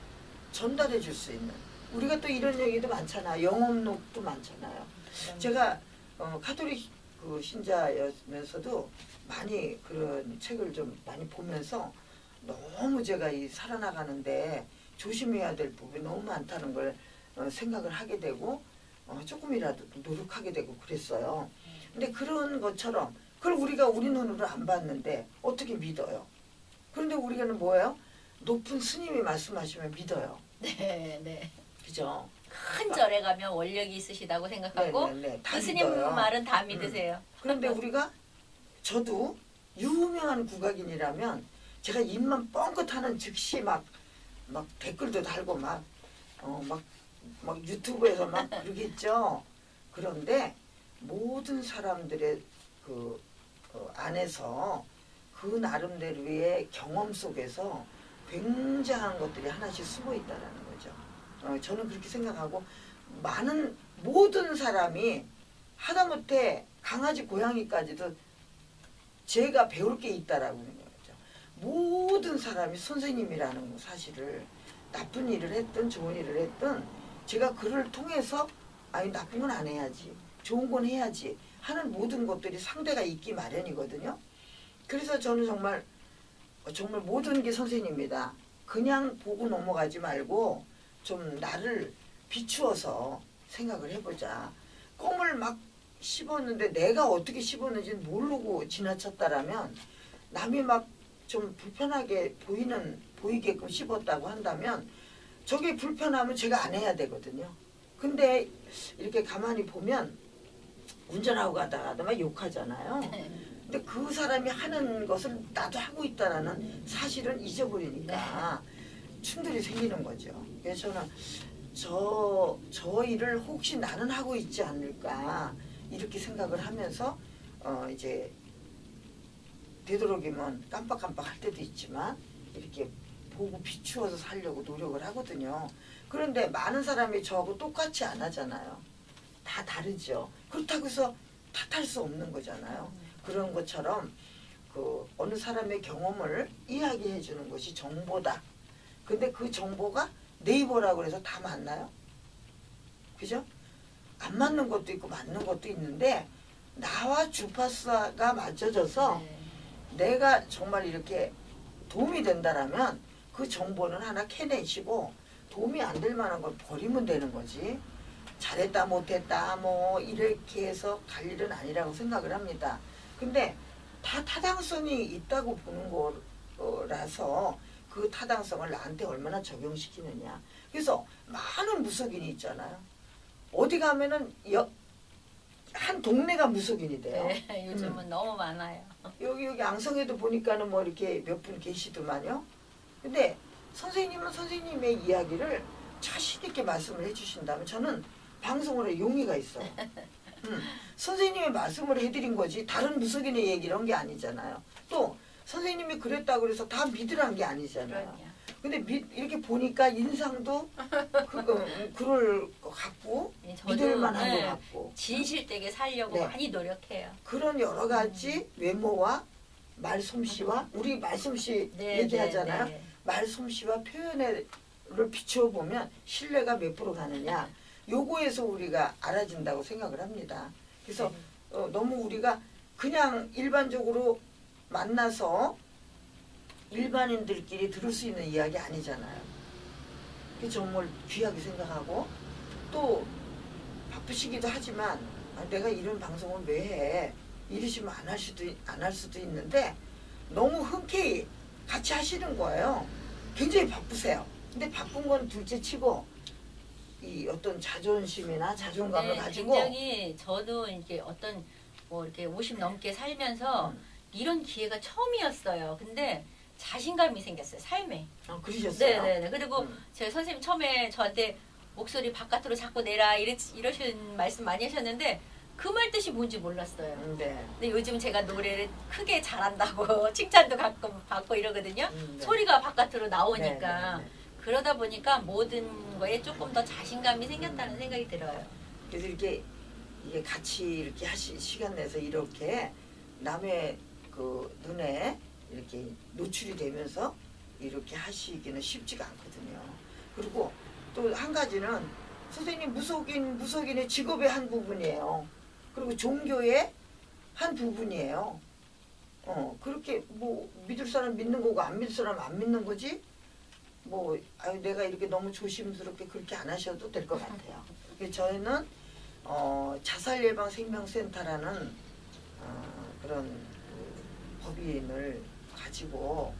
전달해 줄 수 있는, 우리가 또 이런 얘기도 많잖아. 영업록도 많잖아요. 제가 가톨릭 그 신자였면서도 많이 그런 책을 좀 많이 보면서 너무 제가 이 살아나가는데 조심해야 될 부분이 너무 많다는 걸 생각을 하게 되고 조금이라도 노력하게 되고 그랬어요. 근데 그런 것처럼 그걸 우리가 우리 눈으로 안 봤는데 어떻게 믿어요? 그런데 우리가는 뭐예요? 높은 스님이 말씀하시면 믿어요. 네, 네. 그죠? 큰 절에 가면 원력이 있으시다고 생각하고 그 스님 말은 다 믿으세요. 그런데 우리가 저도 유명한 국악인이라면 제가 입만 뻥긋하는 즉시 막 댓글도 달고 막 유튜브에서 막 그러겠죠. 그런데 모든 사람들의 그 안에서 그 나름대로의 경험 속에서 굉장한 것들이 하나씩 숨어 있다라는 거죠. 저는 그렇게 생각하고 모든 사람이 하다못해 강아지 고양이까지도 제가 배울 게 있다라고 하는 거죠. 모든 사람이 선생님이라는 사실을, 나쁜 일을 했든 좋은 일을 했든 제가 그를 통해서 아니 나쁜 건 안 해야지, 좋은 건 해야지 하는 모든 것들이 상대가 있기 마련이거든요. 그래서 저는 정말 모든 게 선생님이다. 그냥 보고 넘어가지 말고 좀 나를 비추어서 생각을 해보자. 껌을 막 씹었는데 내가 어떻게 씹었는지 모르고 지나쳤다라면, 남이 막 좀 불편하게 보이게끔 씹었다고 한다면 저게 불편하면 제가 안 해야 되거든요. 근데 이렇게 가만히 보면 운전하고 가다가도 막 욕하잖아요. 근데 그 사람이 하는 것을 나도 하고 있다라는 사실은 잊어버리니까 충돌이 생기는 거죠. 그래서 저는 저 일을 혹시 나는 하고 있지 않을까 이렇게 생각을 하면서 이제 되도록이면 깜빡깜빡 할 때도 있지만 이렇게 보고 비추어서 살려고 노력을 하거든요. 그런데 많은 사람이 저하고 똑같이 안 하잖아요. 다 다르죠. 그렇다고 해서 탓할 수 없는 거잖아요. 그런 것처럼 그 어느 사람의 경험을 이야기해 주는 것이 정보다. 근데 그 정보가 네이버라고 해서 다 맞나요? 그죠? 안 맞는 것도 있고 맞는 것도 있는데 나와 주파수가 맞춰져서 내가 정말 이렇게 도움이 된다라면 그 정보는 하나 캐내시고 도움이 안 될 만한 걸 버리면 되는 거지. 잘했다 못했다 뭐 이렇게 해서 갈 일은 아니라고 생각을 합니다. 근데 다 타당성이 있다고 보는 거라서 그 타당성을 나한테 얼마나 적용시키느냐. 그래서 많은 무속인이 있잖아요. 어디 가면은 한 동네가 무속인이 돼요. 네, 요즘은 너무 많아요. 여기 앙성에도 보니까는 뭐 이렇게 몇 분 계시더만요. 근데 선생님은 선생님의 이야기를 자신 있게 말씀을 해주신다면 저는 방송으로 용의가 있어요. 선생님의 말씀을 해드린 거지 다른 무속인의 얘기를 한 게 아니잖아요. 또 선생님이 그랬다고 해서 다 믿으란 게 아니잖아요. 그럼요. 근데 이렇게 보니까 인상도 그럴 것 같고 믿을 만한 것 같고 진실되게 살려고 많이 노력해요. 그런 여러 가지 외모와 말솜씨와 우리 말솜씨 얘기하잖아요. 말솜씨와 표현을 비추어 보면 신뢰가 몇 프로 가느냐 요거에서 우리가 알아진다고 생각을 합니다. 그래서 너무 우리가 그냥 일반적으로 만나서 일반인들끼리 들을 수 있는 이야기 아니잖아요. 그게 정말 귀하게 생각하고 또 바쁘시기도 하지만 내가 이런 방송을 왜 해? 이러시면 안 할 수도 있는데 너무 흔쾌히 같이 하시는 거예요. 굉장히 바쁘세요. 근데 바쁜 건 둘째 치고 이 어떤 자존심이나 자존감을 가지고 굉장히 저도 이렇게 어떤 뭐 이렇게 50 넘게 살면서 이런 기회가 처음이었어요. 근데 자신감이 생겼어요. 삶에. 그러셨어요? 네네네. 그리고 제 선생님 처음에 저한테 목소리 바깥으로 자꾸 내라 이러신 말씀 많이 하셨는데 그 말 뜻이 뭔지 몰랐어요. 네. 근데 요즘 제가 노래를 크게 잘한다고 칭찬도 가끔 받고 이러거든요. 네. 소리가 바깥으로 나오니까. 네, 네, 네. 그러다 보니까 모든 거에 조금 더 자신감이 생겼다는 생각이 들어요. 그래서 이게 같이 이렇게 시간 내서 이렇게 남의 그 눈에 이렇게 노출이 되면서 이렇게 하시기는 쉽지가 않거든요. 그리고 또 한 가지는 선생님 무속인의 직업의 한 부분이에요. 그리고 종교의 한 부분이에요. 그렇게 뭐 믿을 사람 믿는 거고 안 믿을 사람 안 믿는 거지. 뭐 내가 이렇게 너무 조심스럽게 그렇게 안 하셔도 될 것 같아요. 저희는 자살 예방 생명센터라는 그런 그 법인을 가지고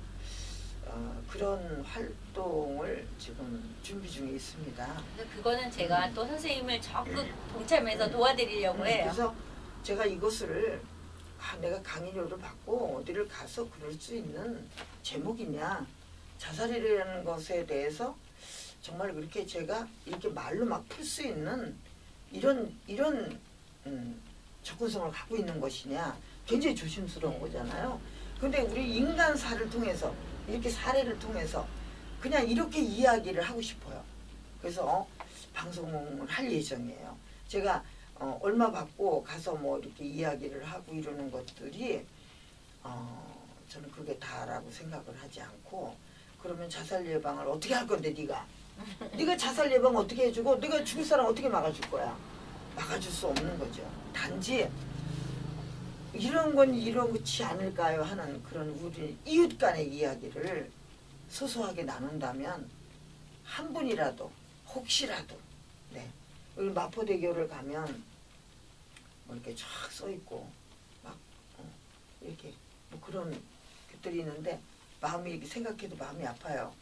그런 활동을 지금 준비 중에 있습니다. 그거는 제가 또 선생님을 적극 동참해서 도와드리려고 해요. 그래서 제가 이것을 내가 강의료를 받고 어디를 가서 그럴 수 있는 제목이냐, 자살이라는 것에 대해서 정말 그렇게 제가 이렇게 말로 막 풀 수 있는 이런 접근성을 갖고 있는 것이냐, 굉장히 조심스러운 거잖아요. 근데 우리 인간사를 통해서 이렇게 사례를 통해서 그냥 이렇게 이야기를 하고 싶어요. 그래서 방송을 할 예정이에요. 제가 얼마 받고 가서 뭐 이렇게 이야기를 하고 이러는 것들이 저는 그게 다라고 생각을 하지 않고, 그러면 자살 예방을 어떻게 할 건데 네가 자살 예방 어떻게 해주고 네가 죽을 사람 어떻게 막아줄 거야? 막아줄 수 없는 거죠. 단지 이런 건 이렇지 않을까요 하는 그런 우리 이웃 간의 이야기를 소소하게 나눈다면 한 분이라도 혹시라도 여기 마포대교를 가면 뭐 이렇게 쫙 써 있고 막 이렇게 뭐 그런 것들이 있는데 마음이 이렇게 생각해도 마음이 아파요.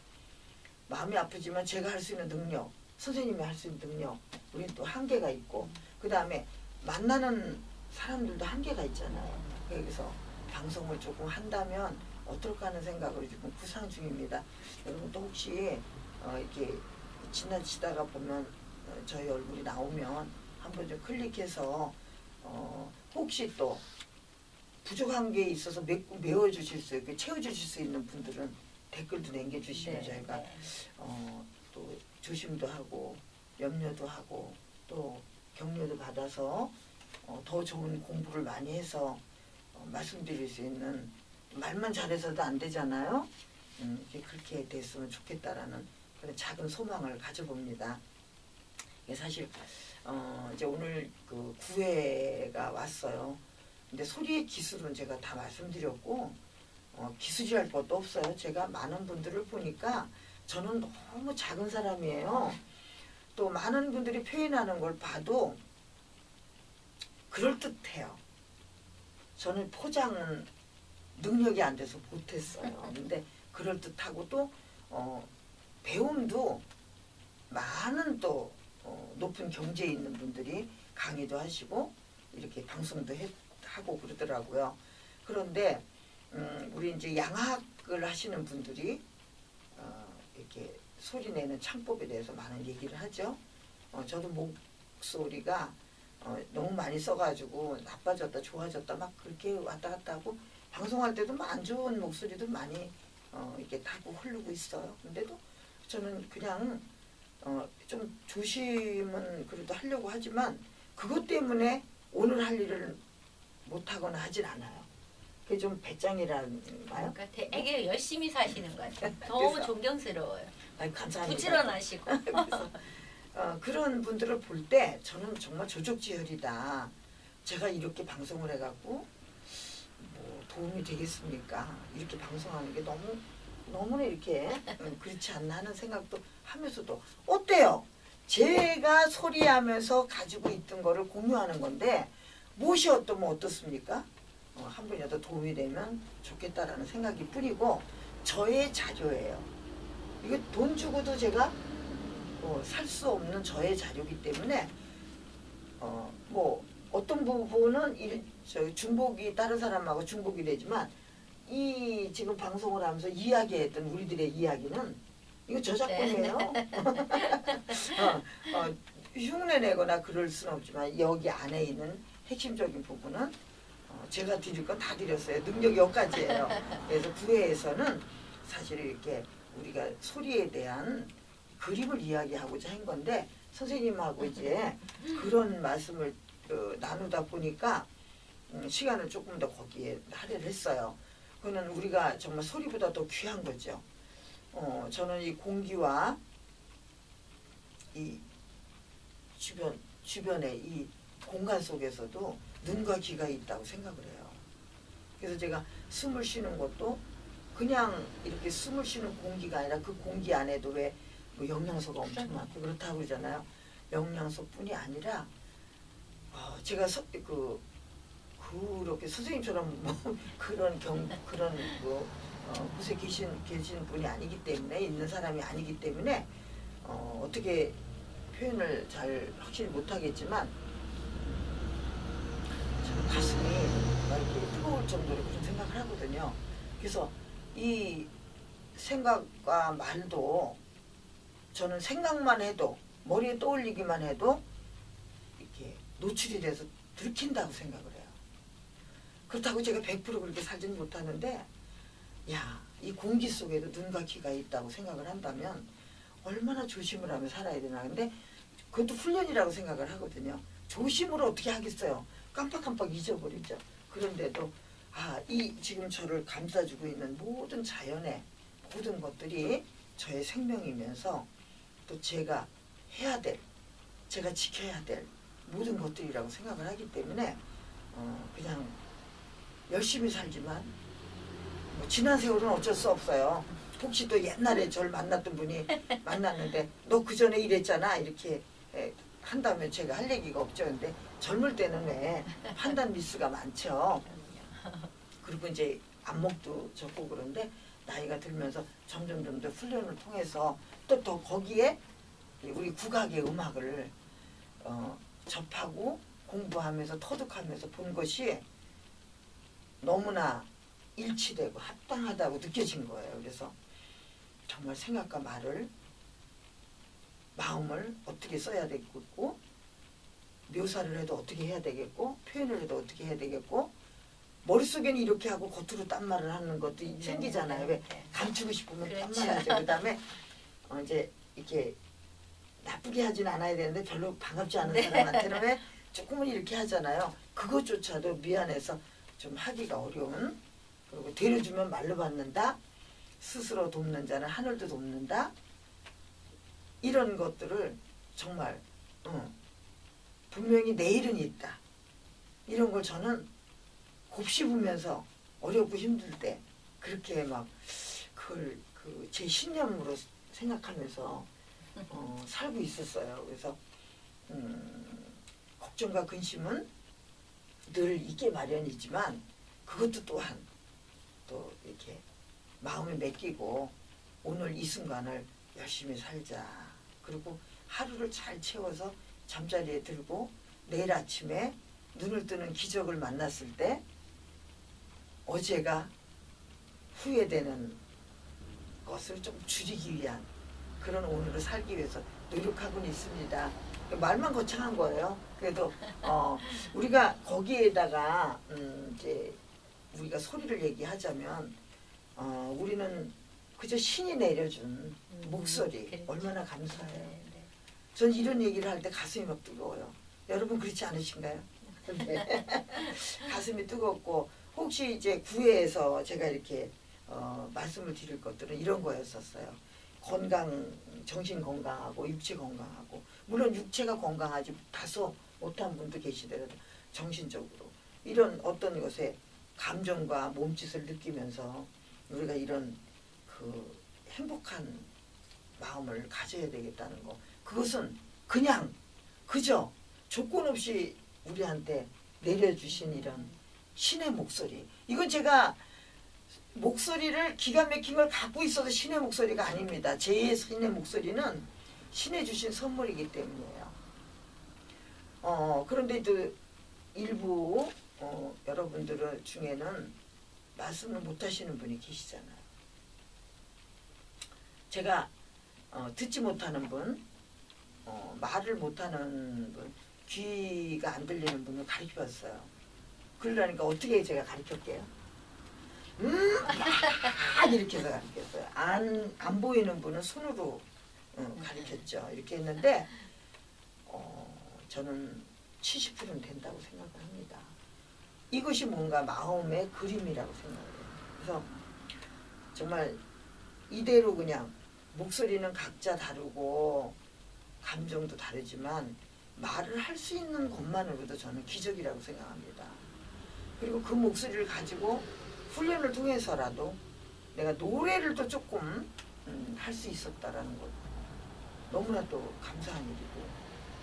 마음이 아프지만 제가 할 수 있는 능력, 선생님이 할 수 있는 능력, 우리는 또 한계가 있고, 그 다음에 만나는 사람들도 한계가 있잖아요. 그래서 방송을 조금 한다면 어떨까 하는 생각을 지금 구상 중입니다. 여러분도 혹시 이렇게 지나치다가 보면 저희 얼굴이 나오면 한번 좀 클릭해서 혹시 또 부족한 게 있어서 메워주실 수 있게 채워주실 수 있는 분들은 댓글도 남겨주시면 저희가 또 조심도 하고 염려도 하고 또 격려도 받아서 더 좋은 공부를 많이 해서 말씀드릴 수 있는, 말만 잘해서도 안 되잖아요. 그렇게 됐으면 좋겠다라는 그런 작은 소망을 가져봅니다. 사실 이제 오늘 그 9회가 왔어요. 근데 소리의 기술은 제가 다 말씀드렸고 기술이랄 것도 없어요. 제가 많은 분들을 보니까 저는 너무 작은 사람이에요. 또 많은 분들이 표현하는 걸 봐도 그럴듯해요. 저는 포장은 능력이 안 돼서 못했어요. 근데 그럴듯하고 또 배움도 많은 또 높은 경제에 있는 분들이 강의도 하시고 이렇게 방송도 하고 그러더라고요. 그런데 우리 이제 양학을 하시는 분들이 이렇게 소리 내는 창법에 대해서 많은 얘기를 하죠. 저도 목소리가 너무 많이 써가지고 나빠졌다 좋아졌다 막 그렇게 왔다 갔다 하고, 방송할 때도 안 좋은 목소리도 많이 이렇게 타고 흐르고 있어요. 근데도 저는 그냥 좀 조심은 그래도 하려고 하지만 그것 때문에 오늘 할 일을 못하거나 하진 않아요. 그게 좀 배짱이랄까요? 그러니까 되게 열심히 사시는 것 같아요. 너무 존경스러워요. 아니, 감사합니다. 부지런하시고. 그래서 그런 분들을 볼 때 저는 정말 조족지혈이다. 제가 이렇게 방송을 해갖고 뭐 도움이 되겠습니까? 이렇게 방송하는 게 너무나 이렇게 그렇지 않나 하는 생각도 하면서도 어때요? 제가 소리하면서 가지고 있던 거를 공유하는 건데 무엇이 어떠면 어떻습니까? 한 분이라도 도움이 되면 좋겠다라는 생각이 뿐이고 저의 자료예요. 이거 돈 주고도 제가 살 수 없는 저의 자료이기 때문에 뭐 어떤 부분은 중복이 다른 사람하고 중복이 되지만 이 지금 방송을 하면서 이야기했던 우리들의 이야기는 이거 저작권이에요. 흉내 내거나 그럴 수는 없지만 여기 안에 있는 핵심적인 부분은 제가 드릴 건 다 드렸어요. 능력이 여기까지예요. 그래서 9회에서는 사실 이렇게 우리가 소리에 대한 그림을 이야기하고자 한 건데 선생님하고 이제 그런 말씀을 나누다 보니까 시간을 조금 더 거기에 할애를 했어요. 그거는 우리가 정말 소리보다 더 귀한 거죠. 저는 이 공기와 이 주변의 이 공간 속에서도 눈과 귀가 있다고 생각을 해요. 그래서 제가 숨을 쉬는 것도 그냥 이렇게 숨을 쉬는 공기가 아니라 그 공기 안에도 왜 뭐 영양소가 엄청 많고 그렇다고 그러잖아요. 영양소뿐이 아니라 제가 그렇게 선생님처럼 뭐 그런 곳에 계신 분이 아니기 때문에 있는 사람이 아니기 때문에 어떻게 표현을 잘 확실히 못하겠지만 저는 가슴이 막 이렇게 뜨거울 정도로 그런 생각을 하거든요. 그래서 이 생각과 말도 저는 생각만 해도 머리에 떠올리기만 해도 이렇게 노출이 돼서 들킨다고 생각을 해요. 그렇다고 제가 100% 그렇게 살지는 못하는데 이 공기 속에도 눈과 귀가 있다고 생각을 한다면 얼마나 조심을 하며 살아야 되나. 근데 그것도 훈련이라고 생각을 하거든요. 조심으로 어떻게 하겠어요. 깜빡깜빡 잊어버리죠. 그런데도 이 지금 저를 감싸주고 있는 모든 자연의 모든 것들이 저의 생명이면서 또 제가 해야 될, 제가 지켜야 될 모든 것들이라고 생각을 하기 때문에 그냥 열심히 살지만 뭐 지난 세월은 어쩔 수 없어요. 혹시 또 옛날에 저를 만났던 분이 만났는데 너 그 전에 이랬잖아 이렇게 한다면 제가 할 얘기가 없죠. 근데 젊을 때는 왜 판단 미스가 많죠. 그리고 이제 안목도 적고 그런데 나이가 들면서 점점 더 훈련을 통해서 또 더 거기에 우리 국악의 음악을 접하고 공부하면서 터득하면서 본 것이 너무나 일치되고 합당하다고 느껴진 거예요. 그래서 정말 생각과 말을 마음을 어떻게 써야 되겠고 묘사를 해도 어떻게 해야 되겠고 표현을 해도 어떻게 해야 되겠고 머릿속에는 이렇게 하고 겉으로 딴 말을 하는 것도 생기잖아요. 왜 감추고 싶으면 딴 그렇죠. 말 하죠. 그 다음에 이제 이렇게 나쁘게 하진 않아야 되는데 별로 반갑지 않은 사람한테는 왜 조금은 이렇게 하잖아요. 그것조차도 미안해서 좀 하기가 어려운, 그리고 데려주면 말로 받는다, 스스로 돕는 자는 하늘도 돕는다, 이런 것들을 정말 분명히 내일은 있다, 이런 걸 저는 곱씹으면서 어렵고 힘들 때 그렇게 막 그걸 제 신념으로 생각하면서 살고 있었어요. 그래서 걱정과 근심은 늘 있게 마련이지만 그것도 또한 또 이렇게 마음에 맡기고 오늘 이 순간을 열심히 살자. 그리고 하루를 잘 채워서 잠자리에 들고 내일 아침에 눈을 뜨는 기적을 만났을 때 어제가 후회되는 것을 좀 줄이기 위한 그런 오늘을 살기 위해서 노력하고는 있습니다. 말만 거창한 거예요. 그래도 우리가 거기에다가 이제 우리가 소리를 얘기하자면 우리는 그저 신이 내려준 목소리 그렇죠. 얼마나 감사해요. 네. 전 이런 얘기를 할 때 가슴이 막 뜨거워요. 여러분 그렇지 않으신가요? 네. 가슴이 뜨겁고 혹시 이제 구회에서 제가 이렇게 말씀을 드릴 것들은 이런 거였었어요. 정신 건강하고 육체 건강하고, 물론 육체가 건강하지 다소 못한 분도 계시더라도 정신적으로 이런 어떤 것에 감정과 몸짓을 느끼면서 우리가 이런 그 행복한 마음을 가져야 되겠다는 거, 그것은 그냥 그저 조건 없이 우리한테 내려주신 이런 신의 목소리, 이건 제가 목소리를 기가 막힌 걸 갖고 있어도 신의 목소리가 아닙니다. 제 신의 목소리는 신의 주신 선물이기 때문이에요. 그런데 또 일부 여러분들 중에는 말씀을 못 하시는 분이 계시잖아요. 제가 듣지 못하는 분, 말을 못하는 분, 귀가 안 들리는 분을 가르쳐봤어요. 그러려니까 어떻게 제가 가르쳤게요? 이렇게 해서 가르쳤어요. 안 보이는 분은 손으로 가르쳤죠. 이렇게 했는데 저는 70%는 된다고 생각을 합니다. 이것이 뭔가 마음의 그림이라고 생각해요. 그래서 정말 이대로 그냥 목소리는 각자 다르고 감정도 다르지만 말을 할 수 있는 것만으로도 저는 기적이라고 생각합니다. 그리고 그 목소리를 가지고 훈련을 통해서라도 내가 노래를 또 조금 할 수 있었다라는 것 너무나 또 감사한 일이고,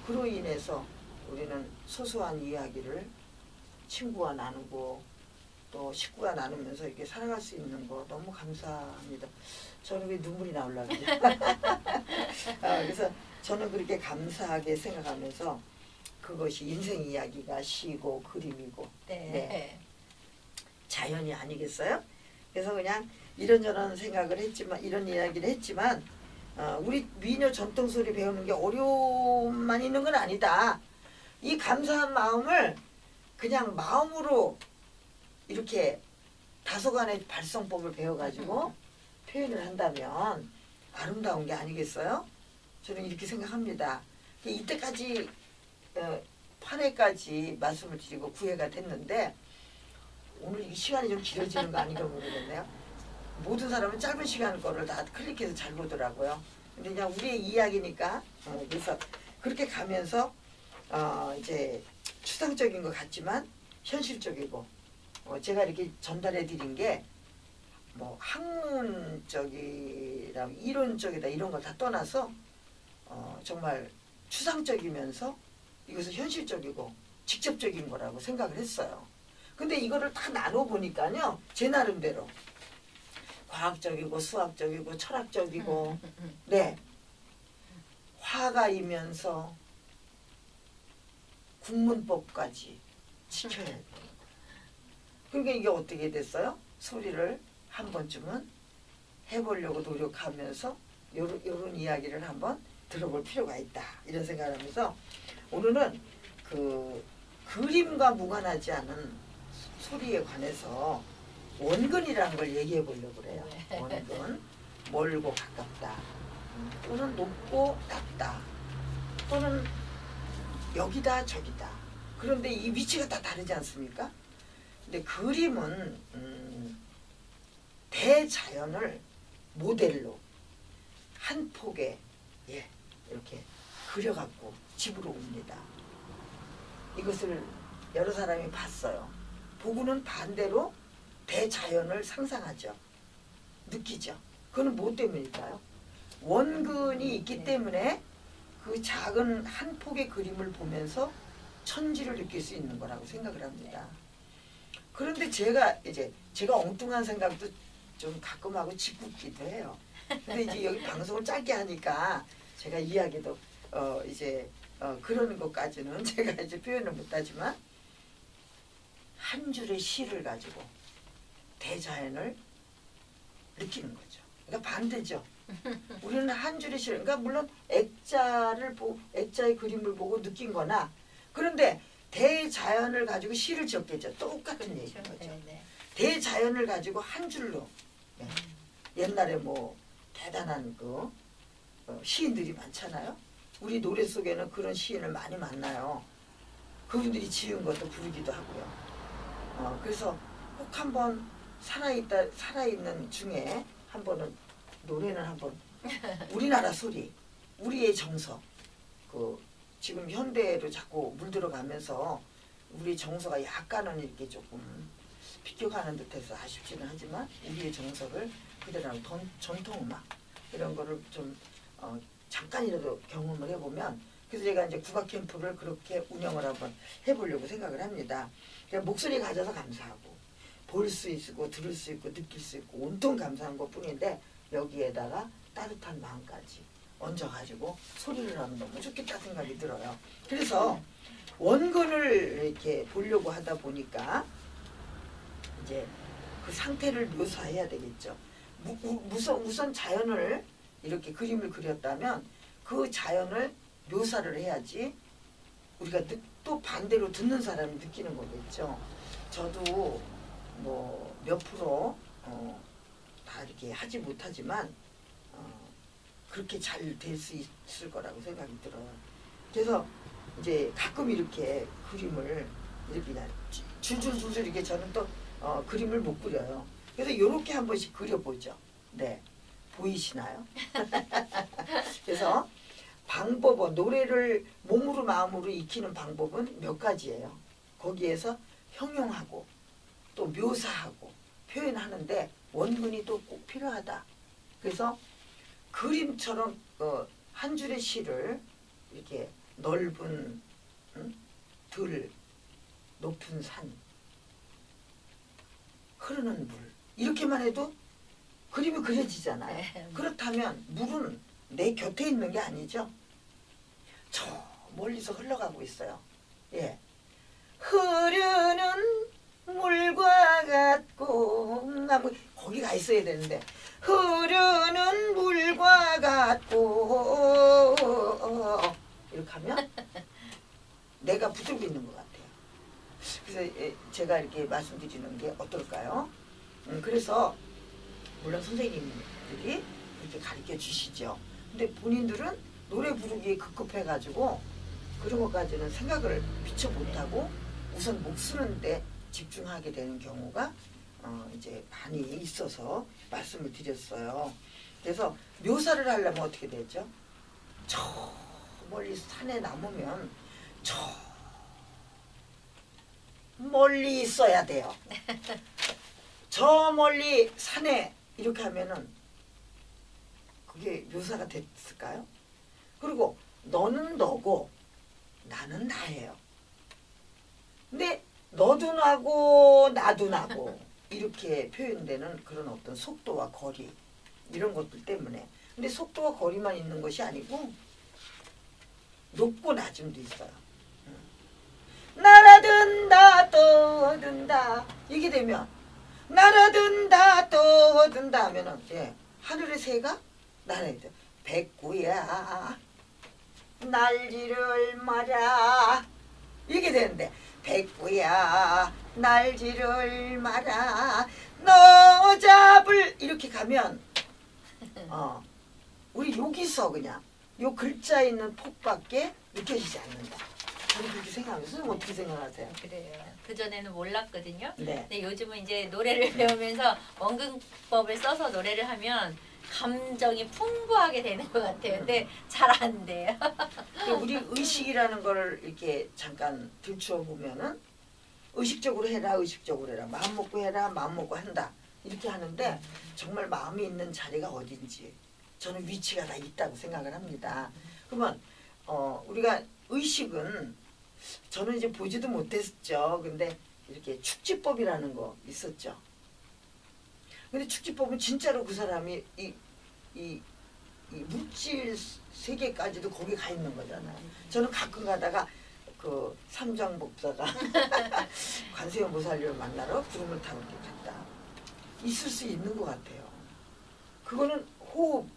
그로 인해서 우리는 소소한 이야기를 친구와 나누고 또 식구와 나누면서 이렇게 살아갈 수 있는 거 너무 감사합니다. 저는 왜 눈물이 나오려고 그래요. 그래서 저는 그렇게 감사하게 생각하면서 그것이 인생 이야기가 시고 그림이고 네. 자연이 아니겠어요? 그래서 그냥 이런저런 생각을 했지만, 이런 이야기를 했지만 우리 미녀 전통소리 배우는 게 어려움만 있는 건 아니다. 이 감사한 마음을 그냥 마음으로 이렇게 다소간의 발성법을 배워가지고 표현을 한다면 아름다운 게 아니겠어요? 저는 이렇게 생각합니다. 이때까지 8회까지 말씀을 드리고 9회가 됐는데 오늘 이 시간이 좀 길어지는 거 아닌가 모르겠네요. 모든 사람은 짧은 시간 거를 다 클릭해서 잘 보더라고요. 근데 그냥 우리의 이야기니까 그래서 그렇게 가면서 이제 추상적인 것 같지만 현실적이고 제가 이렇게 전달해 드린 게 뭐 학문적이라 이론적이다 이런 걸 다 떠나서 정말 추상적이면서 이것은 현실적이고 직접적인 거라고 생각을 했어요. 근데 이거를 다 나눠 보니까요, 제 나름대로 과학적이고 수학적이고 철학적이고 네 화가이면서 국문법까지 지켜야 돼요. 그러니까 이게 어떻게 됐어요? 소리를 한 번쯤은 해보려고 노력하면서 요런 이야기를 한번 들어볼 필요가 있다 이런 생각을 하면서 오늘은 그 그림과 무관하지 않은 소리에 관해서 원근이라는 걸 얘기해 보려고 그래요. 원근, 멀고 가깝다 또는 높고 낮다 또는 여기다 저기다. 그런데 이 위치가 다 다르지 않습니까? 근데 그림은 대자연을 모델로 한 폭에 이렇게 그려갖고 집으로 옵니다. 이것을 여러 사람이 봤어요. 보고는 반대로 대자연을 상상하죠. 느끼죠. 그건 뭐 때문일까요? 원근이 있기 때문에 그 작은 한 폭의 그림을 보면서 천지를 느낄 수 있는 거라고 생각을 합니다. 그런데 제가 엉뚱한 생각도 좀 가끔 하고 짓궂기도 해요. 근데 이제 여기 방송을 짧게 하니까 제가 이야기도 그러는 것까지는 제가 이제 표현을 못하지만 한 줄의 시를 가지고 대자연을 느끼는 거죠. 그러니까 반대죠. 우리는 한 줄의 시, 그러니까 물론 액자의 그림을 보고 느낀 거나, 그런데 대자연을 가지고 시를 지었겠죠. 똑같은 얘기인 거죠. 대자연을 가지고 한 줄로 옛날에 뭐 대단한 시인들이 많잖아요. 우리 노래 속에는 그런 시인을 많이 만나요. 그분들이 지은 것도 부르기도 하고요. 그래서 꼭 한번 살아있는 중에 한 번은 노래는 한번 우리나라 소리, 우리의 정서, 지금 현대로 자꾸 물들어가면서 우리 정서가 약간은 이렇게 조금 비껴가는 듯해서 아쉽지는 하지만 우리의 정서를 그대로 하는 전통음악 이런 거를 좀 잠깐이라도 경험을 해보면, 그래서 제가 이제 국악 캠프를 그렇게 운영을 한번 해보려고 생각을 합니다. 그러니까 목소리 가져서 감사하고 볼 수 있고 들을 수 있고 느낄 수 있고 온통 감사한 것뿐인데 여기에다가 따뜻한 마음까지 얹어가지고 소리를 하면 너무 좋겠다 생각이 들어요. 그래서 원근을 이렇게 보려고 하다 보니까 이제 그 상태를 묘사해야 되겠죠. 우선 자연을 이렇게 그림을 그렸다면 그 자연을 묘사를 해야지 우리가 또 반대로 듣는 사람이 느끼는 거겠죠. 저도 뭐 몇 프로 다 이렇게 하지 못하지만 그렇게 잘 될 수 있을 거라고 생각이 들어요. 그래서 이제 가끔 이렇게 그림을 이렇게 그냥 줄줄줄줄 이렇게 저는 또 그림을 못 그려요. 그래서 이렇게 한 번씩 그려보죠. 네, 보이시나요? 그래서 방법은 노래를 몸으로 마음으로 익히는 방법은 몇 가지예요. 거기에서 형용하고 또 묘사하고 표현하는데 원근이 또 꼭 필요하다. 그래서 그림처럼 한 줄의 시를 이렇게 넓은 들, 높은 산, 흐르는 물 이렇게만 해도 그림이 그려지잖아요. 네. 그렇다면 물은 내 곁에 있는 게 아니죠. 저 멀리서 흘러가고 있어요. 예, 흐르는 물과 같고 거기 가 있어야 되는데 흐르는 물과 같고 이렇게 하면 내가 붙들고 있는 것 같아요. 그래서 제가 이렇게 말씀드리는 게 어떨까요? 그래서 물론 선생님들이 이렇게 가르쳐 주시죠. 근데 본인들은 노래 부르기에 급급해가지고 그런 것까지는 생각을 미처 못하고 우선 목 쓰는데 집중하게 되는 경우가 이제 많이 있어서 말씀을 드렸어요. 그래서 묘사를 하려면 어떻게 되죠? 저 멀리 산에 남으면 저 멀리 있어야 돼요. 저 멀리 산에 이렇게 하면은 그게 묘사가 됐을까요? 그리고 너는 너고 나는 나예요. 근데 너도 나고 나도 나고 이렇게 표현되는 그런 어떤 속도와 거리 이런 것들 때문에 근데 속도와 거리만 있는 것이 아니고 높고 낮음도 있어요. 날아든다 떠든다 이게 되면 날아든다 떠든다 하면은 하늘의 새가 날아있죠. 백구야 날지를 마라 이게 되는데 백구야 날지를 마라 너 잡을 이렇게 가면 우리 여기서 그냥 요 글자 있는 폭밖에 느껴지지 않는다. 저는 그렇게 생각해요. 선생님 어떻게 생각하세요? 그래요. 그전에는 몰랐거든요. 네. 근데 요즘은 이제 노래를 배우면서 원근법을 써서 노래를 하면 감정이 풍부하게 되는 것 같아요. 근데 잘 안 돼요. 우리 의식이라는 걸 이렇게 잠깐 들추어 보면은 의식적으로 해라 의식적으로 해라 마음 먹고 해라 마음 먹고 한다 이렇게 하는데 정말 마음이 있는 자리가 어딘지 저는 위치가 다 있다고 생각을 합니다. 그러면 우리가 의식은 저는 이제 보지도 못했죠. 근데 이렇게 축지법이라는 거 있었죠. 근데 축지법은 진짜로 그 사람이 이 물질 세계까지도 거기 가 있는 거잖아요. 저는 가끔 가다가 그 삼장법사가 관세음 보살님을 만나러 구름을 타고 이렇게 갔다. 있을 수 있는 것 같아요. 그거는 호흡.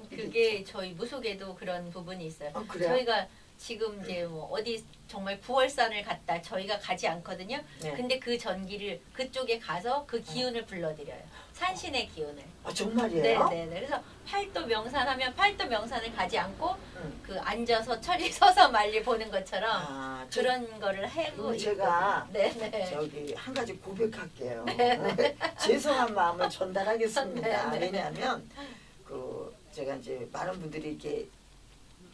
그게 저희 무속에도 그런 부분이 있어요. 그래요? 저희가 지금 이제 뭐 어디 정말 부월산을 갔다 저희가 가지 않거든요. 네. 근데 그 전기를 그쪽에 가서 그 기운을 불러드려요. 산신의 기운을. 정말이에요? 네네네. 그래서 팔도 명산하면 팔도 명산을 가지 않고 그 앉아서 철이 서서 말리 보는 것처럼 그런 거를 하고 제가 네네. 저기 한 가지 고백할게요. 죄송한 마음을 전달하겠습니다. 네네. 왜냐하면 그 제가 이제 많은 분들이 이렇게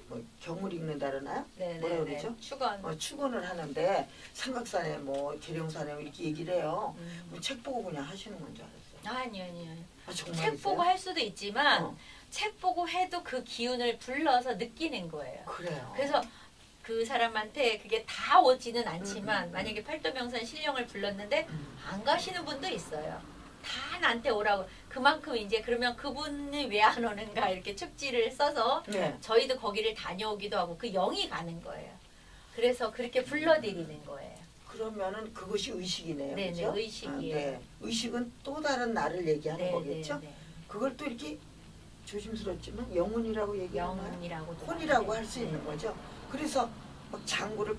뭐 경을 읽는다 그러나요? 뭐라 그러죠? 축원. 축원을 하는데 삼각산에 뭐 계룡산에 이렇게 얘기를 해요. 책 보고 그냥 하시는 건 줄 알았어요. 아니요. 정말이세요? 책 보고 할 수도 있지만 책 보고 해도 그 기운을 불러서 느끼는 거예요. 그래요. 그래서 그 사람한테 그게 다 오지는 않지만 만약에 팔도명산 신령을 불렀는데 안 가시는 분도 있어요. 다 나한테 오라고. 그만큼 이제 그러면 그분이 왜 안 오는가 이렇게 축지를 써서 저희도 거기를 다녀오기도 하고 그 영이 가는 거예요. 그래서 그렇게 불러드리는 거예요. 그러면은 그것이 의식이네요. 네네, 그죠? 의식이에요. 의식은 또 다른 나를 얘기하는 거겠죠? 그걸 또 이렇게 조심스럽지만 영혼이라고 얘기하나요? 영혼이라고도 혼이라고 말해요. 할 수 있는 거죠. 그래서 막 장구를